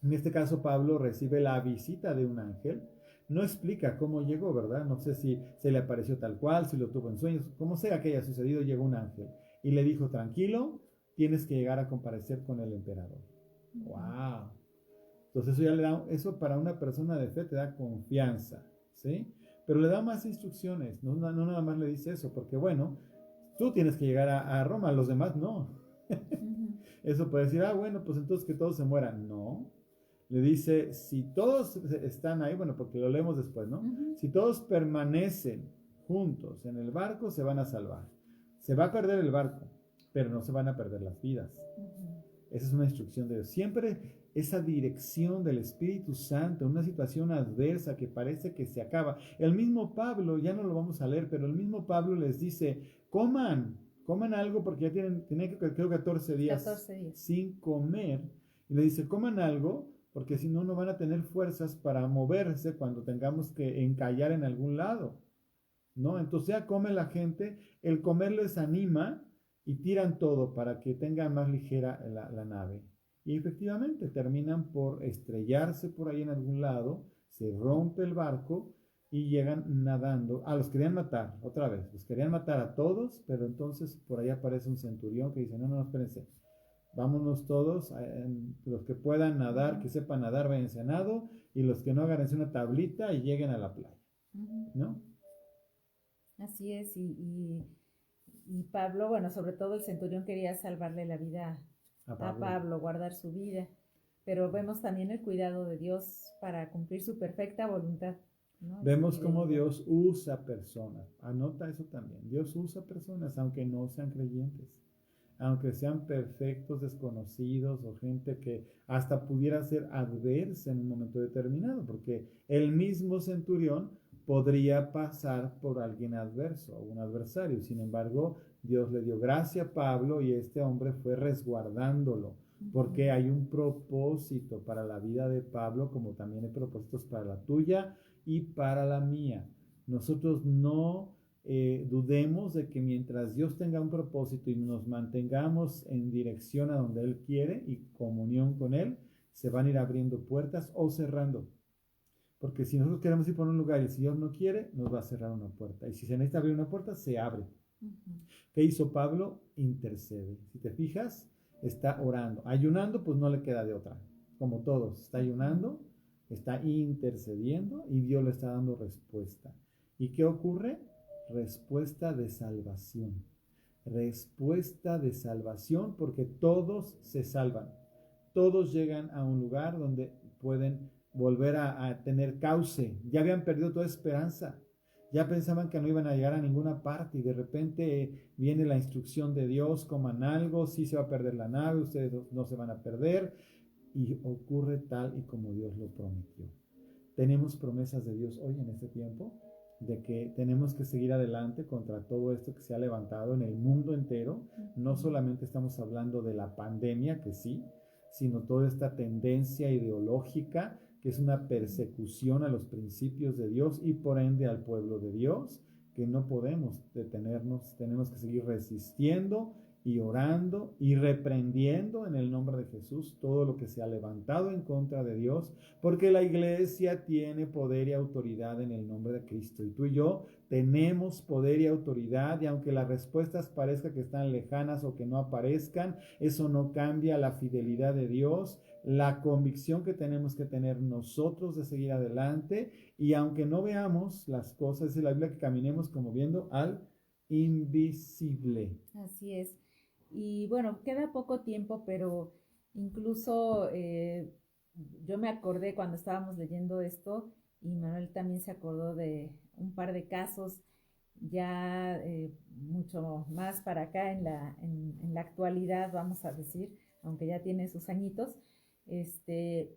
En este caso, Pablo recibe la visita de un ángel. No explica cómo llegó, ¿verdad? No sé si se le apareció tal cual, si lo tuvo en sueños, como sea que haya sucedido, llegó un ángel y le dijo, tranquilo, tienes que llegar a comparecer con el emperador. ¡Wow! Entonces eso ya le da, eso para una persona de fe te da confianza, ¿sí? Pero le da más instrucciones, no nada más le dice eso, porque bueno, tú tienes que llegar a Roma, los demás no. Eso puede decir, bueno, pues entonces que todos se mueran. No. Le dice, si todos están ahí, bueno, porque lo leemos después, ¿no? Si todos permanecen juntos en el barco, se van a salvar. Se va a perder el barco, pero no se van a perder las vidas. Esa es una instrucción de Dios. Siempre esa dirección del Espíritu Santo en una situación adversa que parece que se acaba. El mismo Pablo, ya no lo vamos a leer, pero el mismo Pablo les dice, coman algo porque ya tienen creo 14 días sin comer. Y le dice, coman algo porque si no, no van a tener fuerzas para moverse cuando tengamos que encallar en algún lado, ¿no? Entonces ya come la gente, el comer les anima y tiran todo para que tenga más ligera la nave. Y efectivamente terminan por estrellarse por ahí en algún lado, se rompe el barco y llegan nadando. Los querían matar, otra vez, los querían matar a todos, pero entonces por ahí aparece un centurión que dice, no, espérense, vámonos todos, los que puedan nadar, que sepan nadar, váyanse a nado, y los que no, agárrense una tablita y lleguen a la playa, ¿no? Así es, y Pablo, bueno, sobre todo el centurión quería salvarle la vida a Pablo, guardar su vida, pero vemos también el cuidado de Dios para cumplir su perfecta voluntad, ¿no? Vemos cómo Dios usa personas, anota eso también, Dios usa personas aunque no sean creyentes, aunque sean perfectos desconocidos o gente que hasta pudiera ser adversa en un momento determinado, porque el mismo centurión podría pasar por alguien adverso o un adversario. Sin embargo, Dios le dio gracia a Pablo y este hombre fue resguardándolo, porque hay un propósito para la vida de Pablo, como también hay propósitos para la tuya y para la mía. Nosotros no dudemos de que mientras Dios tenga un propósito y nos mantengamos en dirección a donde Él quiere y comunión con Él, se van a ir abriendo puertas o cerrando. Porque si nosotros queremos ir por un lugar y el Señor no quiere, nos va a cerrar una puerta. Y si se necesita abrir una puerta, se abre. ¿Qué hizo Pablo? Intercede. Si te fijas, está orando. Ayunando, pues no le queda de otra. como todos, está ayunando, está intercediendo y Dios le está dando respuesta. ¿Y qué ocurre? Respuesta de salvación. Respuesta de salvación, porque todos se salvan. Todos llegan a un lugar donde pueden volver a tener cauce. Ya habían perdido toda esperanza. Ya pensaban que no iban a llegar a ninguna parte y de repente viene la instrucción de Dios, coman algo, sí se va a perder la nave, ustedes no se van a perder, y ocurre tal y como Dios lo prometió. Tenemos promesas de Dios hoy en este tiempo, de que tenemos que seguir adelante contra todo esto que se ha levantado en el mundo entero. No solamente estamos hablando de la pandemia, que sí, sino toda esta tendencia ideológica que es una persecución a los principios de Dios y por ende al pueblo de Dios, que no podemos detenernos, tenemos que seguir resistiendo y orando y reprendiendo en el nombre de Jesús todo lo que se ha levantado en contra de Dios, porque la iglesia tiene poder y autoridad en el nombre de Cristo, y tú y yo tenemos poder y autoridad, y aunque las respuestas parezcan que están lejanas o que no aparezcan, eso no cambia la fidelidad de Dios, la convicción que tenemos que tener nosotros de seguir adelante, y aunque no veamos las cosas, dice la Biblia que caminemos como viendo al invisible. Así es. Y bueno, queda poco tiempo, pero incluso yo me acordé cuando estábamos leyendo esto, y Manuel también se acordó de un par de casos ya mucho más para acá en la actualidad, vamos a decir, aunque ya tiene sus añitos,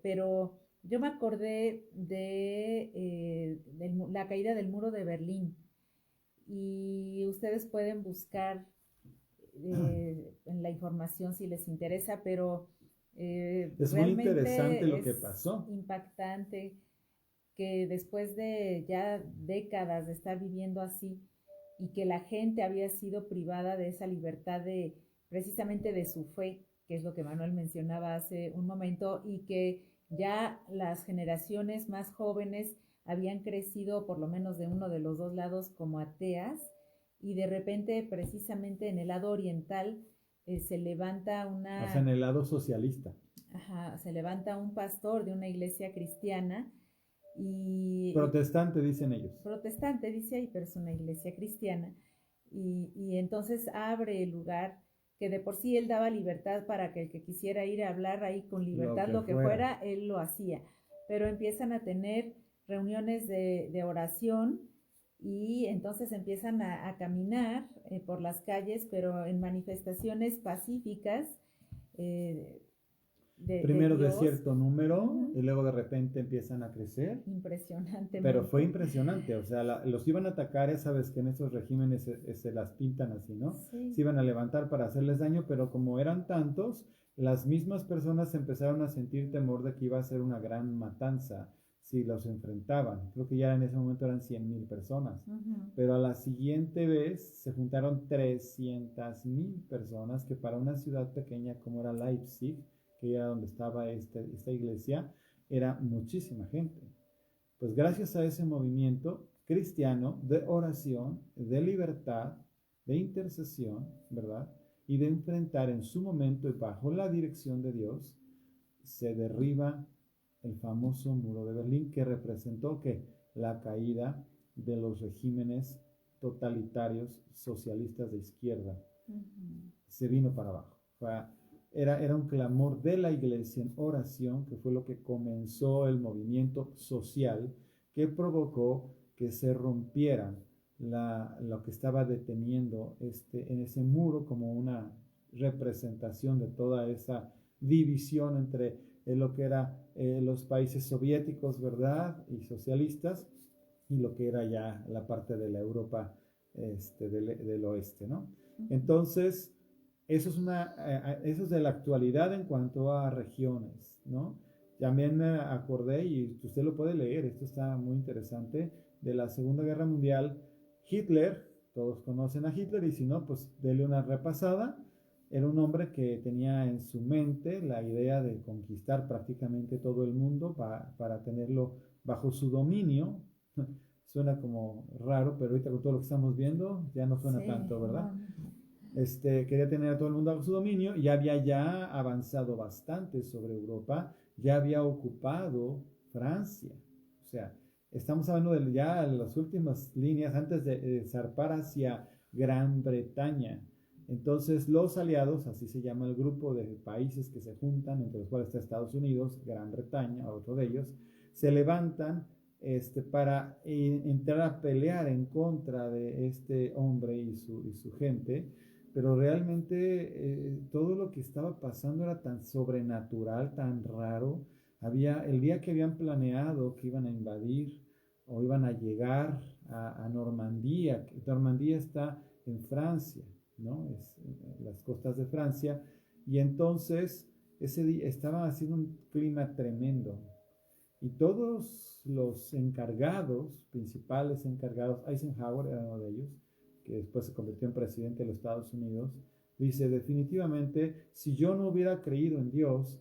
pero yo me acordé de la caída del muro de Berlín, y ustedes pueden buscar en la información si les interesa, pero es muy interesante lo que pasó. Impactante que después de ya décadas de estar viviendo así y que la gente había sido privada de esa libertad de precisamente de su fe, que es lo que Manuel mencionaba hace un momento, y que ya las generaciones más jóvenes habían crecido por lo menos de uno de los dos lados como ateas, y de repente precisamente en el lado oriental se levanta una... O sea, en el lado socialista. Ajá, se levanta un pastor de una iglesia cristiana y... Protestante, dicen ellos. Protestante, dice ahí, pero es una iglesia cristiana. Y entonces abre el lugar que de por sí él daba libertad para que el que quisiera ir a hablar ahí con libertad, lo que fuera, él lo hacía. Pero empiezan a tener reuniones de oración, y entonces empiezan a caminar por las calles, pero en manifestaciones pacíficas. Primero de cierto número, y luego de repente empiezan a crecer. Impresionante. Pero fue impresionante, o sea, los iban a atacar, ya sabes que en esos regímenes se las pintan así, ¿no? Sí. Se iban a levantar para hacerles daño, pero como eran tantos, las mismas personas empezaron a sentir temor de que iba a ser una gran matanza si los enfrentaban. Creo que ya en ese momento eran 100,000 personas, pero a la siguiente vez se juntaron 300,000 personas, que para una ciudad pequeña como era Leipzig, que era donde estaba esta iglesia, era muchísima gente. Pues gracias a ese movimiento cristiano de oración, de libertad, de intercesión, ¿verdad? Y de enfrentar en su momento y bajo la dirección de Dios, se derriba el famoso muro de Berlín, que representó que la caída de los regímenes totalitarios socialistas de izquierda se vino para abajo. Era un clamor de la iglesia en oración, que fue lo que comenzó el movimiento social que provocó que se rompiera lo que estaba deteniendo en ese muro, como una representación de toda esa división entre lo que era los países soviéticos, ¿verdad? Y socialistas, y lo que era ya la parte de la Europa del oeste, ¿no? Entonces, eso es de la actualidad en cuanto a regiones, ¿no? También me acordé, y usted lo puede leer, esto está muy interesante, de la Segunda Guerra Mundial. Hitler, todos conocen a Hitler, y si no, pues dele una repasada. Era un hombre que tenía en su mente la idea de conquistar prácticamente todo el mundo para tenerlo bajo su dominio. Suena como raro, pero ahorita con todo lo que estamos viendo ya no suena tanto, ¿verdad? Quería tener a todo el mundo bajo su dominio, y había ya avanzado bastante sobre Europa, ya había ocupado Francia. O sea, estamos hablando de ya las últimas líneas antes de zarpar hacia Gran Bretaña. Entonces los aliados, así se llama el grupo de países que se juntan, entre los cuales está Estados Unidos, Gran Bretaña, otro de ellos, se levantan para entrar a pelear en contra de este hombre y su gente, pero realmente todo lo que estaba pasando era tan sobrenatural, tan raro. El día que habían planeado que iban a invadir o iban a llegar a Normandía. Normandía está en Francia, ¿no? Las costas de Francia, y entonces ese día estaba haciendo un clima tremendo, y todos los encargados, principales encargados, Eisenhower era uno de ellos, que después se convirtió en presidente de los Estados Unidos, dice: definitivamente, si yo no hubiera creído en Dios,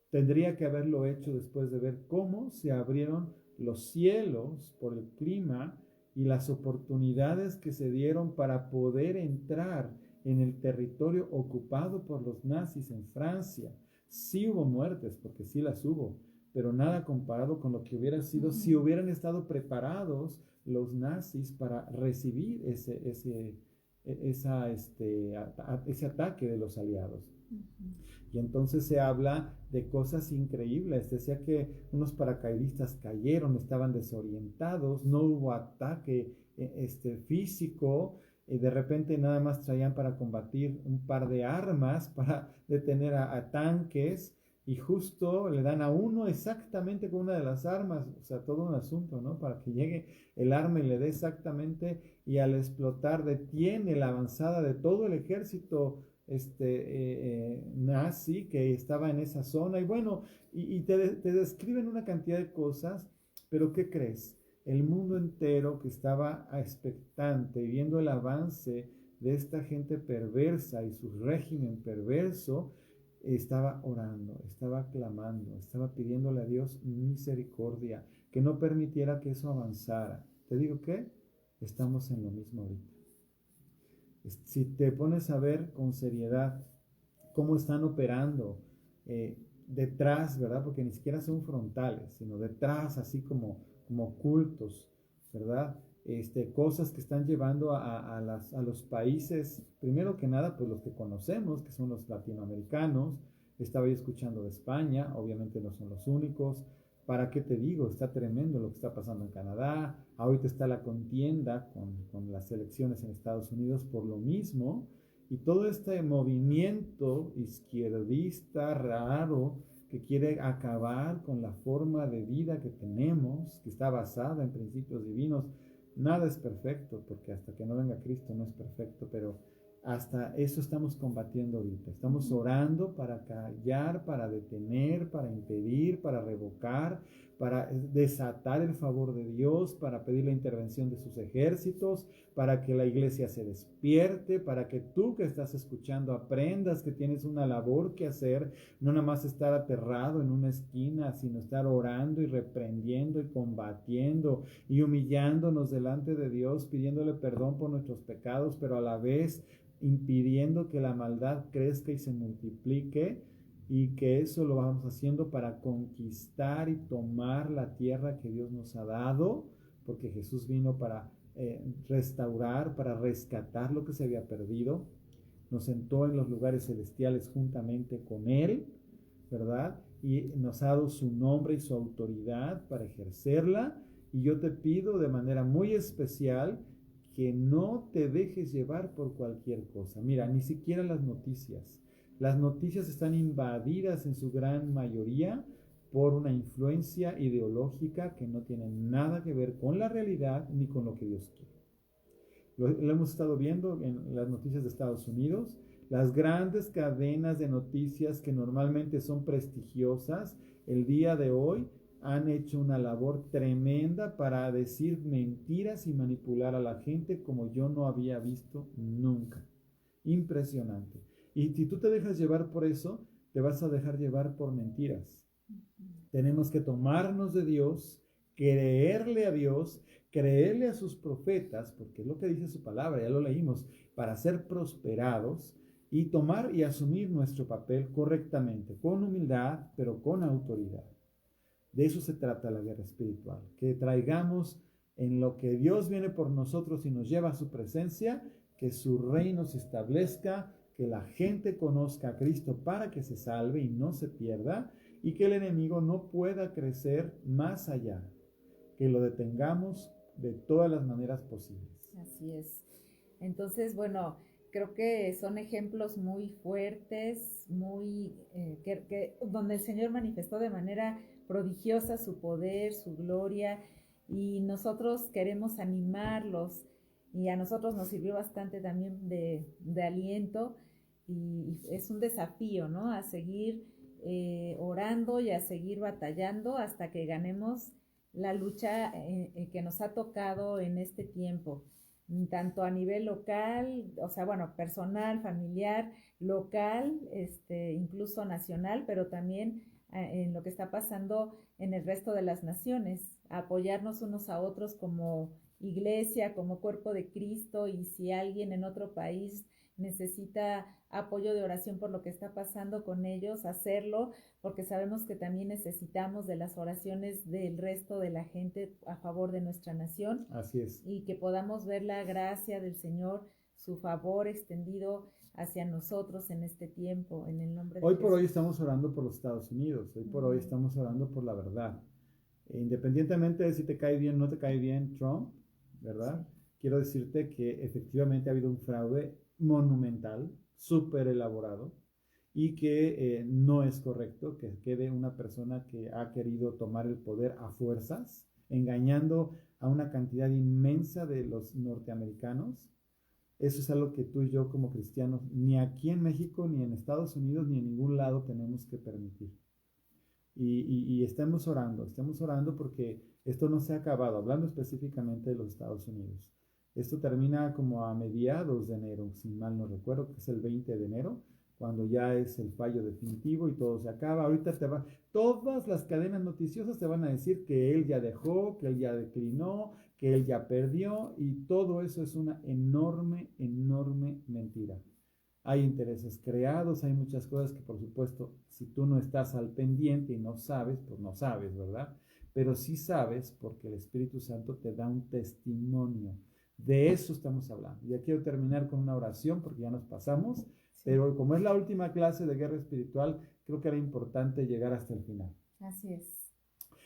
tendría que haberlo hecho después de ver cómo se abrieron los cielos por el clima y las oportunidades que se dieron para poder entrar en el territorio ocupado por los nazis en Francia. Sí hubo muertes, porque sí las hubo, pero nada comparado con lo que hubiera sido si hubieran estado preparados los nazis para recibir ese ataque de los aliados. Y entonces se habla de cosas increíbles. Decía que unos paracaidistas cayeron, estaban desorientados, no hubo ataque físico, de repente nada más traían para combatir un par de armas para detener a tanques, y justo le dan a uno exactamente con una de las armas. O sea, todo un asunto, ¿no? Para que llegue el arma y le dé exactamente, y al explotar detiene la avanzada de todo el ejército nazi que estaba en esa zona. Y bueno, y te describen una cantidad de cosas, pero ¿qué crees? El mundo entero que estaba expectante, viendo el avance de esta gente perversa y su régimen perverso, estaba orando, estaba clamando, estaba pidiéndole a Dios misericordia, que no permitiera que eso avanzara. Te digo que estamos en lo mismo ahorita. Si te pones a ver con seriedad cómo están operando detrás, ¿verdad? Porque ni siquiera son frontales, sino detrás, así como ocultos, ¿verdad? Cosas que están llevando a los países, primero que nada, pues los que conocemos, que son los latinoamericanos. Estaba yo escuchando de España, obviamente no son los únicos. ¿Para qué te digo? Está tremendo lo que está pasando en Canadá. Ahorita está la contienda con las elecciones en Estados Unidos por lo mismo. Y todo este movimiento izquierdista raro que quiere acabar con la forma de vida que tenemos, que está basada en principios divinos. Nada es perfecto, porque hasta que no venga Cristo no es perfecto, pero hasta eso estamos combatiendo ahorita. Estamos orando para callar, para detener, para impedir, para revocar, para desatar el favor de Dios, para pedir la intervención de sus ejércitos, para que la iglesia se despierte, para que tú que estás escuchando aprendas que tienes una labor que hacer, no nada más estar aterrado en una esquina, sino estar orando y reprendiendo y combatiendo y humillándonos delante de Dios, pidiéndole perdón por nuestros pecados, pero a la vez impidiendo que la maldad crezca y se multiplique, y que eso lo vamos haciendo para conquistar y tomar la tierra que Dios nos ha dado, porque Jesús vino para restaurar, para rescatar lo que se había perdido. Nos sentó en los lugares celestiales juntamente con Él, ¿verdad? Y nos ha dado su nombre y su autoridad para ejercerla. Y yo te pido de manera muy especial que no te dejes llevar por cualquier cosa. Mira, ni siquiera las noticias. Las noticias están invadidas en su gran mayoría por una influencia ideológica que no tiene nada que ver con la realidad ni con lo que Dios quiere. Lo hemos estado viendo en las noticias de Estados Unidos. Las grandes cadenas de noticias que normalmente son prestigiosas, el día de hoy han hecho una labor tremenda para decir mentiras y manipular a la gente como yo no había visto nunca. Impresionante. Y si tú te dejas llevar por eso, te vas a dejar llevar por mentiras. Tenemos que tomarnos de Dios, creerle a Dios, creerle a sus profetas, porque es lo que dice su palabra, ya lo leímos, para ser prosperados. y tomar y asumir nuestro papel correctamente, con humildad, pero con autoridad. De eso se trata la guerra espiritual, que traigamos en lo que Dios viene por nosotros y nos lleva a su presencia, que su reino se establezca, que la gente conozca a Cristo para que se salve y no se pierda, y que el enemigo no pueda crecer más allá, que lo detengamos de todas las maneras posibles. Así es. Entonces, bueno, creo que son ejemplos muy fuertes, muy donde el Señor manifestó de manera prodigiosa su poder, su gloria, y nosotros queremos animarlos, y a nosotros nos sirvió bastante también de aliento, y es un desafío, ¿no? A seguir orando y a seguir batallando hasta que ganemos la lucha que nos ha tocado en este tiempo, tanto a nivel local, o sea, bueno, personal, familiar, local, incluso nacional, pero también en lo que está pasando en el resto de las naciones, apoyarnos unos a otros como iglesia, como cuerpo de Cristo, y si alguien en otro país necesita apoyo de oración por lo que está pasando con ellos, hacerlo, porque sabemos que también necesitamos de las oraciones del resto de la gente a favor de nuestra nación. Así es. Y que podamos ver la gracia del Señor, su favor extendido hacia nosotros en este tiempo, en el nombre de Hoy Jesús. por hoy estamos orando por los Estados Unidos, hoy por hoy estamos orando por la verdad. Independientemente de si te cae bien o no te cae bien Trump, ¿verdad? Sí. Quiero decirte que efectivamente ha habido un fraude monumental, súper elaborado, y que no es correcto que quede una persona que ha querido tomar el poder a fuerzas, engañando a una cantidad inmensa de los norteamericanos. Eso es algo que tú y yo como cristianos, ni aquí en México, ni en Estados Unidos, ni en ningún lado tenemos que permitir. Y estamos orando porque esto no se ha acabado, hablando específicamente de los Estados Unidos. Esto termina como a mediados de enero, si mal no recuerdo, que es el 20 de enero, cuando ya es el fallo definitivo y todo se acaba. Ahorita todas las cadenas noticiosas te van a decir que él ya dejó, que él ya declinó, que él ya perdió, y todo eso es una enorme, enorme mentira. Hay intereses creados, hay muchas cosas que, por supuesto, si tú no estás al pendiente y no sabes, pues no sabes, ¿verdad? Pero sí sabes porque el Espíritu Santo te da un testimonio. De eso estamos hablando. Ya quiero terminar con una oración porque ya nos pasamos, pero como es la última clase de guerra espiritual, creo que era importante llegar hasta el final. Así es.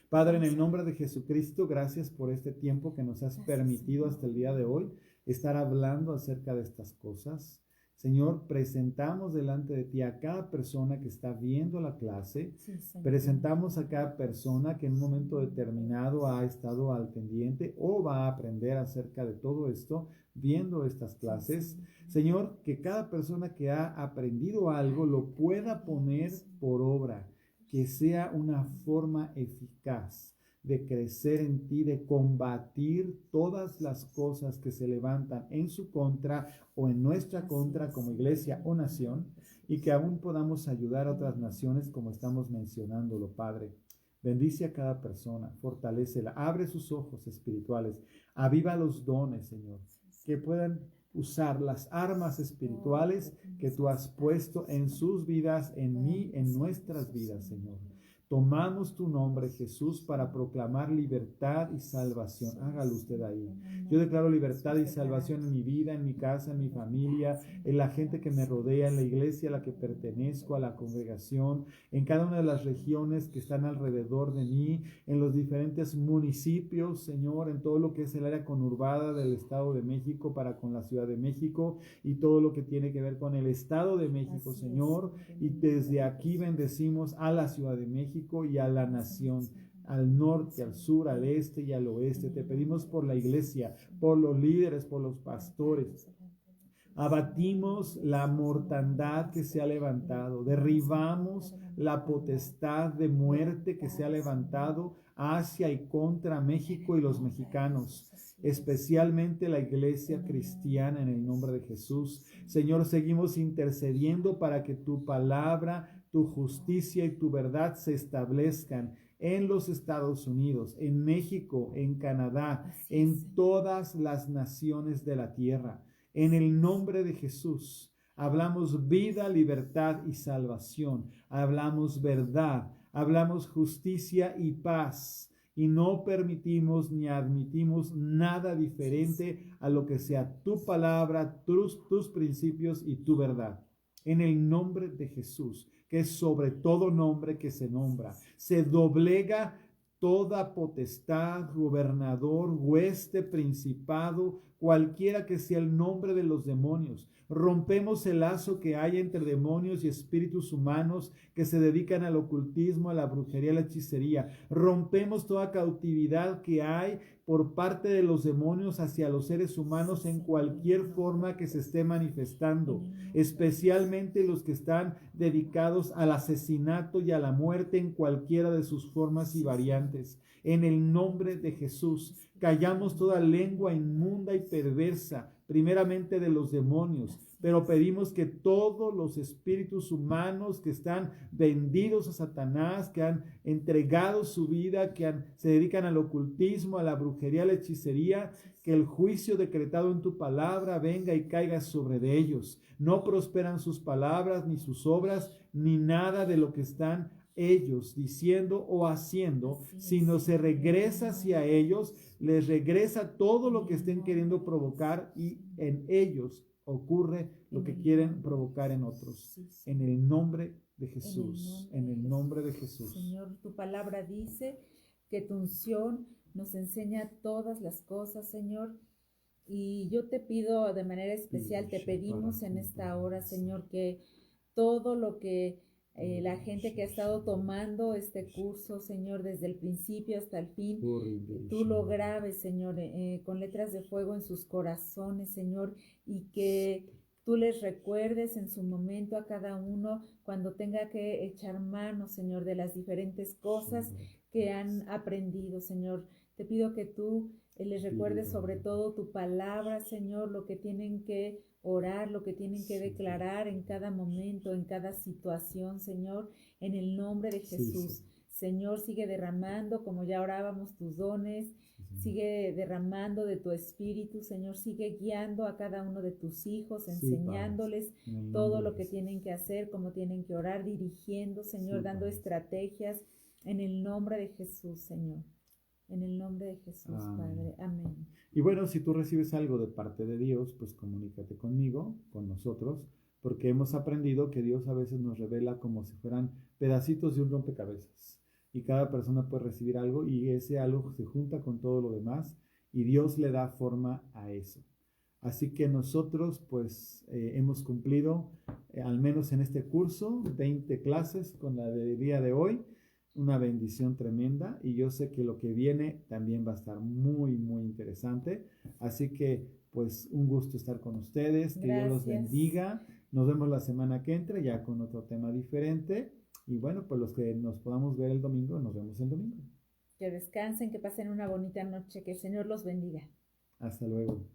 Padre, en el nombre de Jesucristo, gracias por este tiempo que nos has permitido hasta el día de hoy estar hablando acerca de estas cosas. Señor, presentamos delante de ti a cada persona que está viendo la clase. Sí, presentamos a cada persona que en un momento determinado ha estado al pendiente o va a aprender acerca de todo esto viendo estas clases. Señor, que cada persona que ha aprendido algo lo pueda poner por obra, que sea una forma eficaz de crecer en ti, de combatir todas las cosas que se levantan en su contra o en nuestra contra como iglesia o nación, y que aún podamos ayudar a otras naciones como estamos mencionándolo, Padre. Bendice a cada persona, fortalécela, abre sus ojos espirituales, aviva los dones, Señor, que puedan usar las armas espirituales que tú has puesto en sus vidas, en mí, en nuestras vidas, Señor. Tomamos tu nombre, Jesús, para proclamar libertad y salvación. Hágalo usted ahí. Yo declaro libertad y salvación en mi vida, en mi casa, en mi familia, en la gente que me rodea, en la iglesia a la que pertenezco, a la congregación, en cada una de las regiones que están alrededor de mí, en los diferentes municipios, Señor, en todo lo que es el área conurbada del Estado de México para con la Ciudad de México y todo lo que tiene que ver con el Estado de México, Señor. Y desde aquí bendecimos a la Ciudad de México y a la nación, al norte, al sur, al este y al oeste. Te pedimos por la iglesia, por los líderes, por los pastores. Abatimos la mortandad que se ha levantado, derribamos la potestad de muerte que se ha levantado hacia y contra México y los mexicanos, especialmente la iglesia cristiana, en el nombre de Jesús. Señor, seguimos intercediendo para que tu palabra, tu justicia y tu verdad se establezcan en los Estados Unidos, en México, en Canadá, en todas las naciones de la tierra. En el nombre de Jesús, Hablamos vida, libertad y salvación. Hablamos verdad. Hablamos justicia y paz. Y no permitimos ni admitimos nada diferente a lo que sea tu palabra, tus principios y tu verdad. En el nombre de Jesús, que es sobre todo nombre que se nombra, se doblega toda potestad, gobernador, hueste, principado, cualquiera que sea el nombre de los demonios. Rompemos el lazo que hay entre demonios y espíritus humanos que se dedican al ocultismo, a la brujería, a la hechicería. Rompemos toda cautividad que hay por parte de los demonios hacia los seres humanos en cualquier forma que se esté manifestando, especialmente los que están dedicados al asesinato y a la muerte en cualquiera de sus formas y variantes. En el nombre de Jesús, callamos toda lengua inmunda y perversa, primeramente de los demonios, pero pedimos que todos los espíritus humanos que están vendidos a Satanás, que han entregado su vida, se dedican al ocultismo, a la brujería, a la hechicería, que el juicio decretado en tu palabra venga y caiga sobre de ellos. No prosperan sus palabras, ni sus obras, ni nada de lo que están ellos diciendo o haciendo, sino se regresa hacia ellos, les regresa todo lo que estén queriendo provocar y en ellos ocurre lo que quieren provocar en otros. En el nombre de Jesús, en el nombre de Jesús. Señor, tu palabra dice que tu unción nos enseña todas las cosas, Señor. Y yo te pido de manera especial, te pedimos en esta hora, Señor, que todo lo que la gente que ha estado tomando este curso, Señor, desde el principio hasta el fin, tú lo grabes, Señor, con letras de fuego en sus corazones, Señor, y que tú les recuerdes en su momento a cada uno cuando tenga que echar mano, Señor, de las diferentes cosas que han aprendido, Señor. Te pido que tú les recuerdes sobre todo tu palabra, Señor, lo que tienen que orar, lo que tienen que declarar en cada momento, en cada situación, Señor, en el nombre de Jesús. Señor, sigue derramando, como ya orábamos, tus dones, sigue derramando de tu espíritu, Señor, sigue guiando a cada uno de tus hijos, enseñándoles todo lo que tienen que hacer, cómo tienen que orar, dirigiendo, Señor, dando estrategias, en el nombre de Jesús, Señor. En el nombre de Jesús, Padre. Amén. Y bueno, si tú recibes algo de parte de Dios, pues comunícate conmigo, con nosotros, porque hemos aprendido que Dios a veces nos revela como si fueran pedacitos de un rompecabezas. Y cada persona puede recibir algo y ese algo se junta con todo lo demás y Dios le da forma a eso. Así que nosotros pues hemos cumplido, al menos en este curso, 20 clases con la del día de hoy. Una bendición tremenda y yo sé que lo que viene también va a estar muy, muy interesante. Así que, pues, un gusto estar con ustedes. Que Dios los bendiga. Nos vemos la semana que entra ya con otro tema diferente. Y bueno, pues los que nos podamos ver el domingo, nos vemos el domingo. Que descansen, que pasen una bonita noche. Que el Señor los bendiga. Hasta luego.